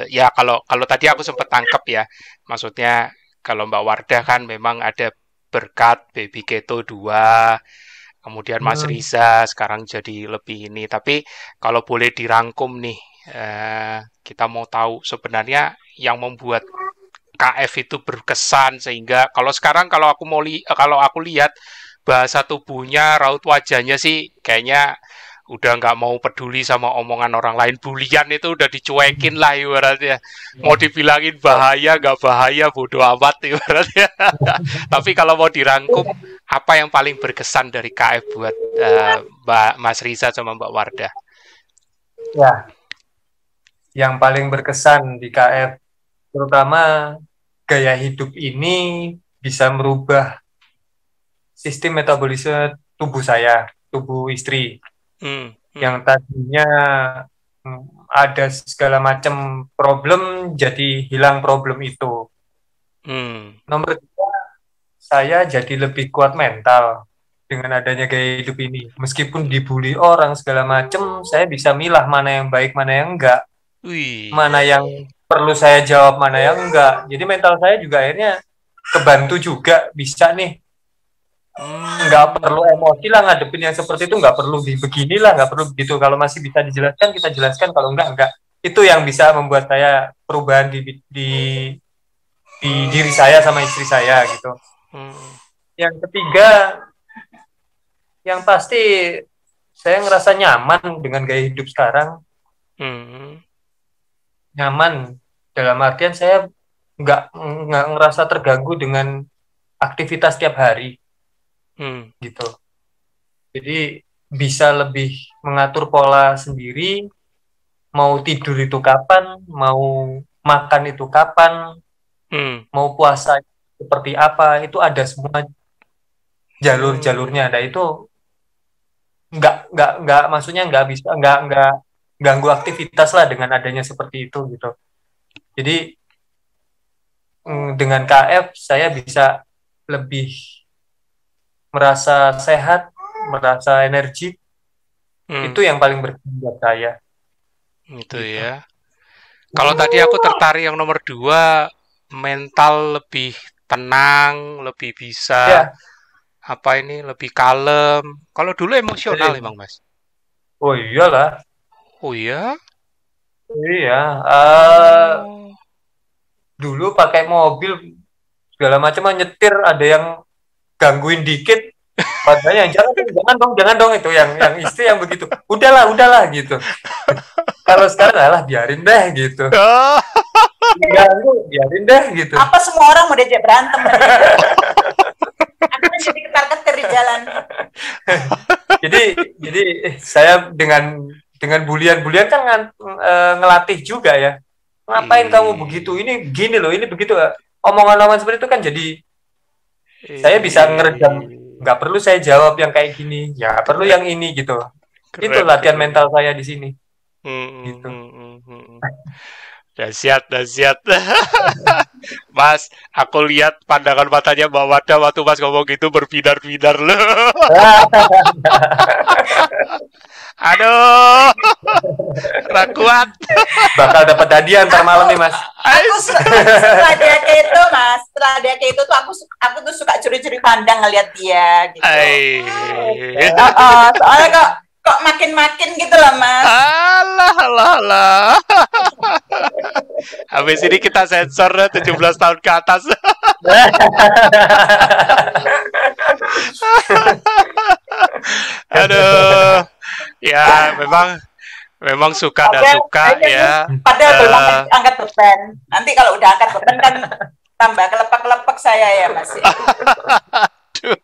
ya kalau tadi aku sempat tangkap ya. Maksudnya kalau Mbak Wardah kan memang ada berkat Baby Keto 2, kemudian Mas Riza sekarang jadi lebih ini. Tapi kalau boleh dirangkum nih, kita mau tahu sebenarnya yang membuat KF itu berkesan sehingga kalau sekarang kalau aku lihat bahasa tubuhnya, raut wajahnya sih kayaknya udah nggak mau peduli sama omongan orang lain. Bulian itu udah dicuekin lah ibaratnya. Mau dibilangin bahaya nggak bahaya bodo amat ibaratnya. Tapi kalau mau dirangkum, apa yang paling berkesan dari KF buat Mbak Mas Riza sama Mbak Wardah? Ya, yang paling berkesan di KF terutama gaya hidup ini bisa merubah sistem metabolisme tubuh saya, tubuh istri. Yang tadinya ada segala macam problem, jadi hilang problem itu. Nomor 2, saya jadi lebih kuat mental dengan adanya gaya hidup ini. Meskipun dibully orang segala macam, saya bisa milah mana yang baik, mana yang enggak. Mana yang perlu saya jawab, mana yang enggak. Jadi mental saya juga akhirnya kebantu juga, bisa nih. Nggak perlu emosi lah ngadepin yang seperti itu, nggak perlu beginilah, nggak perlu begitu. Kalau masih bisa dijelaskan, kita jelaskan. Kalau enggak. Itu yang bisa membuat saya perubahan di diri saya sama istri saya gitu. Yang ketiga, yang pasti saya ngerasa nyaman dengan gaya hidup sekarang. Nyaman dalam artian saya nggak ngerasa terganggu dengan aktivitas tiap hari. Gitu. Jadi bisa lebih mengatur pola sendiri, mau tidur itu kapan, mau makan itu kapan, mau puasa seperti apa, itu ada semua jalur-jalurnya. Ada itu nggak maksudnya nggak bisa nggak ganggu aktivitas lah dengan adanya seperti itu gitu. Jadi dengan KF saya bisa lebih merasa sehat, merasa energi. Itu yang paling berkesan buat saya. Itu gitu. Ya. Kalau tadi aku tertarik yang nomor 2, mental lebih tenang, lebih bisa lebih kalem. Kalau dulu emosional emang Mas? Oh iyalah. Oh iya? Iya. Dulu pakai mobil segala macam nyetir, ada yang gangguin dikit, padahal yang jangan dong itu yang istri yang begitu. Udahlah gitu. Kalau sekarang lah biarin deh gitu. Ganggu, biarin deh gitu. Apa semua orang mau diajak berantem? Aku jadi ketar-ketir di jalan. jadi saya dengan bulian kan ngelatih juga ya. Ngapain kamu begitu? Ini gini loh, ini begitu. Omongan-omongan seperti itu kan jadi saya bisa ngeredam, nggak perlu saya jawab yang kayak gini, ya perlu yang ini gitu. Itu latihan mental saya di sini. Gitu. Dahsyat. Mas, aku lihat pandangan matanya Mbak Wardah waktu Mas ngomong gitu berbinar-binar loh. Aduh, rakuat. Bakal dapat hadiah ntar malam nih Mas. Aku setelah dia kayak itu tuh aku tuh suka curi-curi pandang ngeliat dia gitu. Soalnya kok makin gitu lah Mas. Alah. Habis ini kita sensor 17 tahun ke atas. Aduh. Ya, memang suka dan suka ya. Padahal belum angkat beban. Nanti kalau udah angkat beban kan tambah kelepek-kelepek saya ya Mas. Aduh,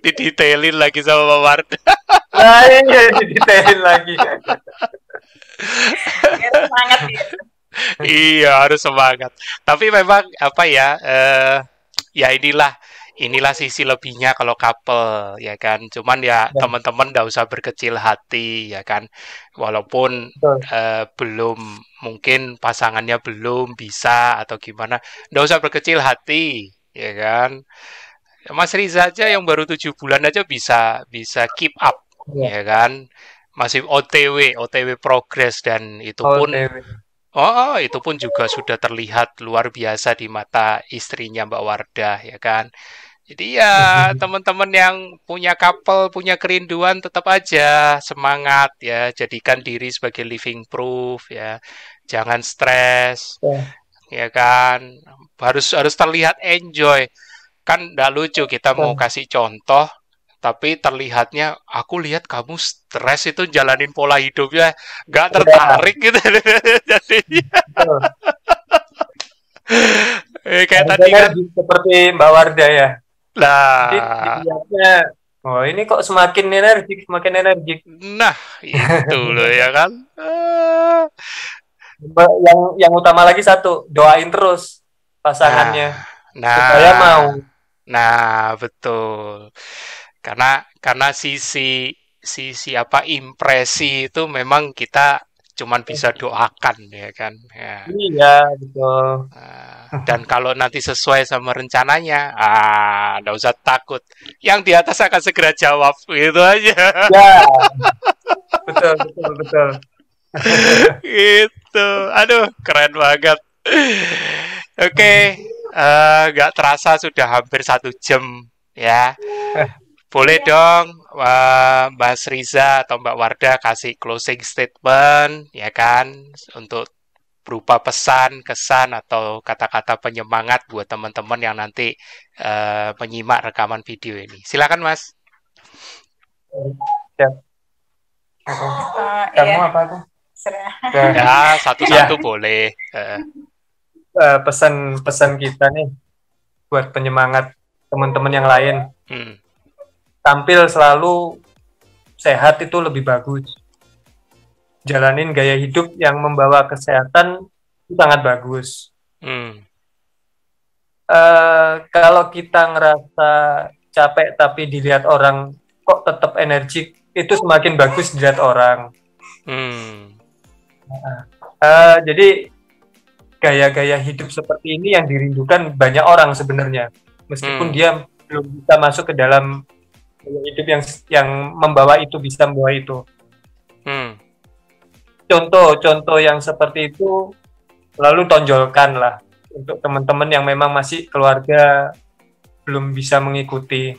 didetailin lagi sama Mbak Wardah. Nah, iya, didetailin lagi. Semangat ya. Iya, harus semangat. Tapi memang apa ya? Ya inilah sisi lebihnya kalau couple, ya kan. Cuman ya teman-teman nggak usah berkecil hati, ya kan. Walaupun belum, mungkin pasangannya belum bisa atau gimana, nggak usah berkecil hati, ya kan. Mas Riza aja yang baru 7 bulan aja bisa keep up, ya kan. Masih OTW progress, dan itu pun itu pun juga sudah terlihat luar biasa di mata istrinya Mbak Wardah, ya kan. Jadi ya teman-teman yang punya couple, punya kerinduan, tetap aja semangat ya, jadikan diri sebagai living proof ya. Jangan stres. Ya kan. Harus terlihat enjoy. Kan enggak lucu kita mau kasih contoh tapi terlihatnya, aku lihat kamu stres itu jalanin pola hidupnya enggak tertarik gitu. Jadi kayak tadi kan seperti Mbak Wardah ya. Lah, dilihatnya, oh ini kok semakin energik. Nah, itu loh ya kan. Yang utama lagi satu, doain terus pasangannya. Supaya mau. Nah, betul. Karena sisi impresi itu memang kita cuman bisa doakan, ya kan. Ya. Iya, betul. Dan kalau nanti sesuai sama rencananya, nggak usah takut. Yang di atas akan segera jawab, gitu aja. Ya, betul. Gitu. Aduh, keren banget. Oke, nggak terasa sudah hampir 1 jam, ya. Boleh dong, Mas Riza atau Mbak Wardah kasih closing statement, ya kan, untuk berupa pesan, kesan, atau kata-kata penyemangat buat teman-teman yang nanti menyimak rekaman video ini. Silakan, Mas. Kamu apa tuh? Ya, satu-satu boleh. Pesan kita nih buat penyemangat teman-teman yang lain. Tampil selalu sehat itu lebih bagus. Jalanin gaya hidup yang membawa kesehatan itu sangat bagus. Kalau kita ngerasa capek tapi dilihat orang kok tetap energik, itu semakin bagus dilihat orang. Jadi gaya-gaya hidup seperti ini yang dirindukan banyak orang sebenarnya, meskipun dia belum bisa masuk ke dalam hidup yang membawa itu, bisa membawa itu. Contoh yang seperti itu lalu tonjolkan lah untuk teman-teman yang memang masih keluarga belum bisa mengikuti.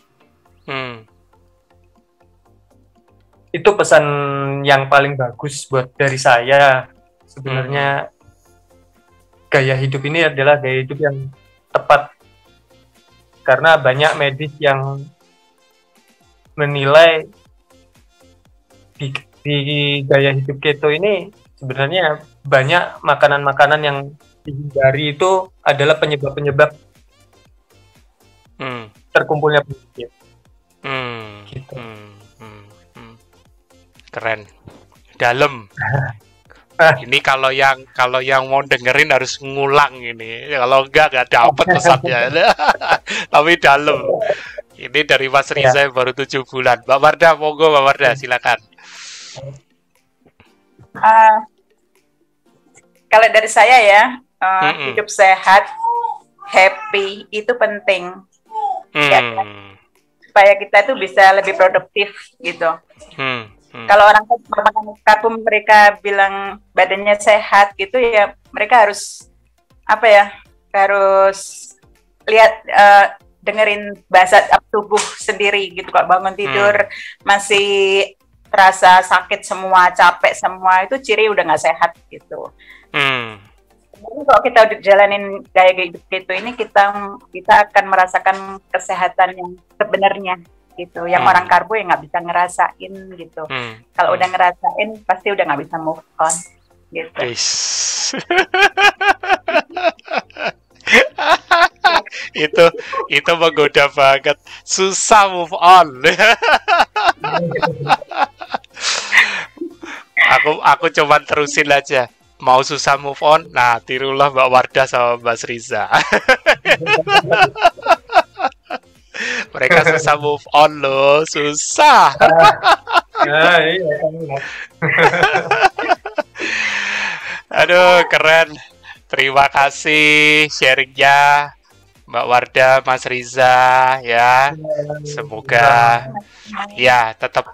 Itu pesan yang paling bagus buat dari saya. Sebenarnya gaya hidup ini adalah gaya hidup yang tepat, karena banyak medis yang menilai di gaya hidup keto ini sebenarnya banyak makanan-makanan yang dihindari itu adalah penyebab-penyebab terkumpulnya penyakit. Gitu. Keren, dalam. Ini kalau yang mau dengerin harus ngulang ini. Kalau enggak dapet pesannya. Tapi dalam. Ini dari Mas Riza yang baru 7 bulan. Mbak Wardah, monggo Mbak Wardah, silakan. Kalau dari saya ya, hidup sehat, happy itu penting. Ya, supaya kita tuh bisa lebih produktif gitu. Kalau orang makan karbo mereka bilang badannya sehat gitu ya, mereka harus harus lihat, dengerin bahasa tubuh sendiri gitu. Kalau bangun tidur masih terasa sakit semua, capek semua, itu ciri udah nggak sehat gitu. Jadi kalau kita udah jalanin gaya hidup gitu ini, kita akan merasakan kesehatan yang sebenarnya gitu. Yang orang karbo yang nggak bisa ngerasain gitu. Kalau udah ngerasain pasti udah nggak bisa move on gitu. itu menggoda banget, susah move on. aku cuman terusin aja, mau susah move on, nah tirulah Mbak Wardah sama Mas Riza. Mereka susah move on loh, susah. Iya. Aduh, keren. Terima kasih sharingnya Mbak Wardah, Mas Riza ya. Semoga ya tetap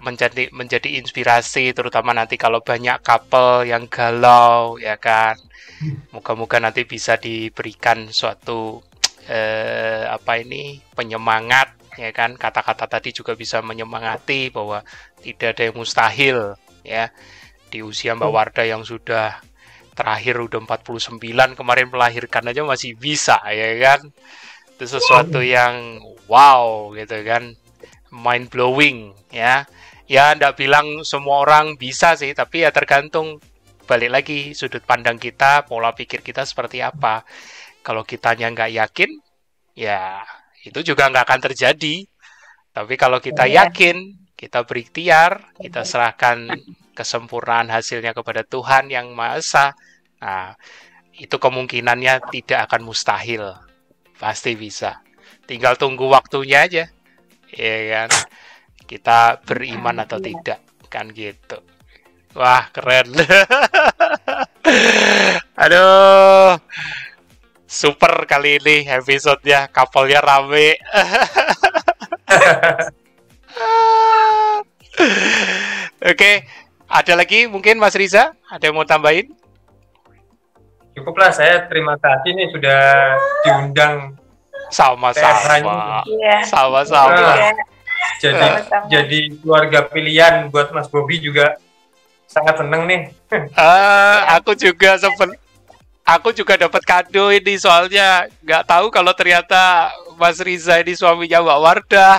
menjadi inspirasi, terutama nanti kalau banyak couple yang galau ya kan. Moga-moga nanti bisa diberikan suatu penyemangat ya kan. Kata-kata tadi juga bisa menyemangati bahwa tidak ada yang mustahil ya. Di usia Mbak Wardah yang sudah terakhir udah 49, kemarin melahirkan aja masih bisa ya kan. Itu sesuatu yang wow gitu kan, mind blowing ya. Ya nggak bilang semua orang bisa sih, tapi ya tergantung, balik lagi sudut pandang kita, pola pikir kita seperti apa. Kalau kitanya nggak yakin, ya itu juga nggak akan terjadi. Tapi kalau kita yakin, kita berikhtiar, kita serahkan kesempurnaan hasilnya kepada Tuhan Yang Maha Esa, nah itu kemungkinannya tidak akan mustahil, pasti bisa. Tinggal tunggu waktunya aja, ya kan? Kita beriman atau tidak, kan gitu. Wah, keren. Aduh, super kali ini episode-nya, couple-nya rame. Oke, ada lagi mungkin Mas Riza? Ada yang mau tambahin? Cukuplah, saya terima kasih nih sudah diundang. Sama-sama. Sama-sama. Jadi keluarga pilihan buat Mas Bobby juga sangat seneng nih. Aku juga dapat kado ini, soalnya nggak tahu kalau ternyata Mas Riza ini suaminya Mbak Wardah.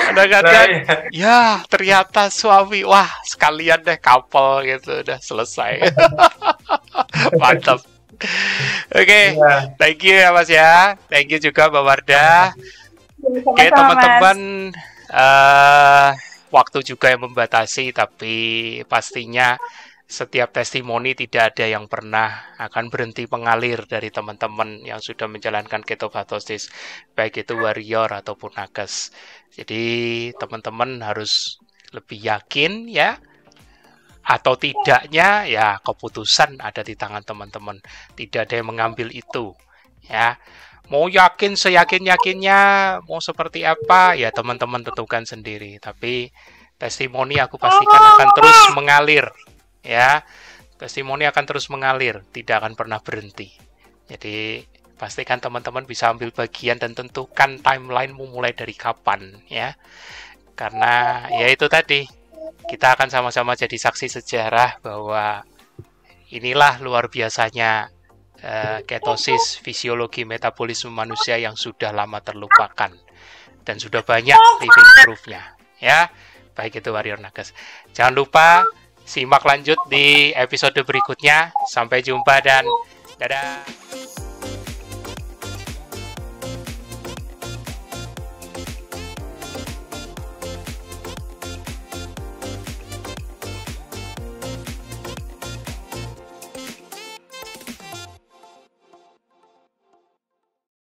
Kadang-kadang ya ternyata suami, wah sekalian deh couple gitu, udah selesai. Mantap. Oke, thank you ya Mas ya, thank you juga Mbak Wardah. Oke teman-teman, waktu juga yang membatasi, tapi pastinya setiap testimoni tidak ada yang pernah akan berhenti mengalir dari teman-teman yang sudah menjalankan ketofastosis, baik itu warrior ataupun nakes. Jadi teman-teman harus lebih yakin ya, atau tidaknya ya keputusan ada di tangan teman-teman. Tidak ada yang mengambil itu ya. Mau yakin seyakin-yakinnya, mau seperti apa ya teman-teman tentukan sendiri. Tapi testimoni aku pastikan akan terus mengalir. Ya, testimoni akan terus mengalir, tidak akan pernah berhenti. Jadi pastikan teman-teman bisa ambil bagian dan tentukan timeline-mu mulai dari kapan ya. Karena ya itu tadi, kita akan sama-sama jadi saksi sejarah bahwa inilah luar biasanya ketosis, fisiologi metabolisme manusia yang sudah lama terlupakan dan sudah banyak living proof-nya ya. Baik itu warrior nakes. Jangan lupa simak lanjut di episode berikutnya. Sampai jumpa dan dadah.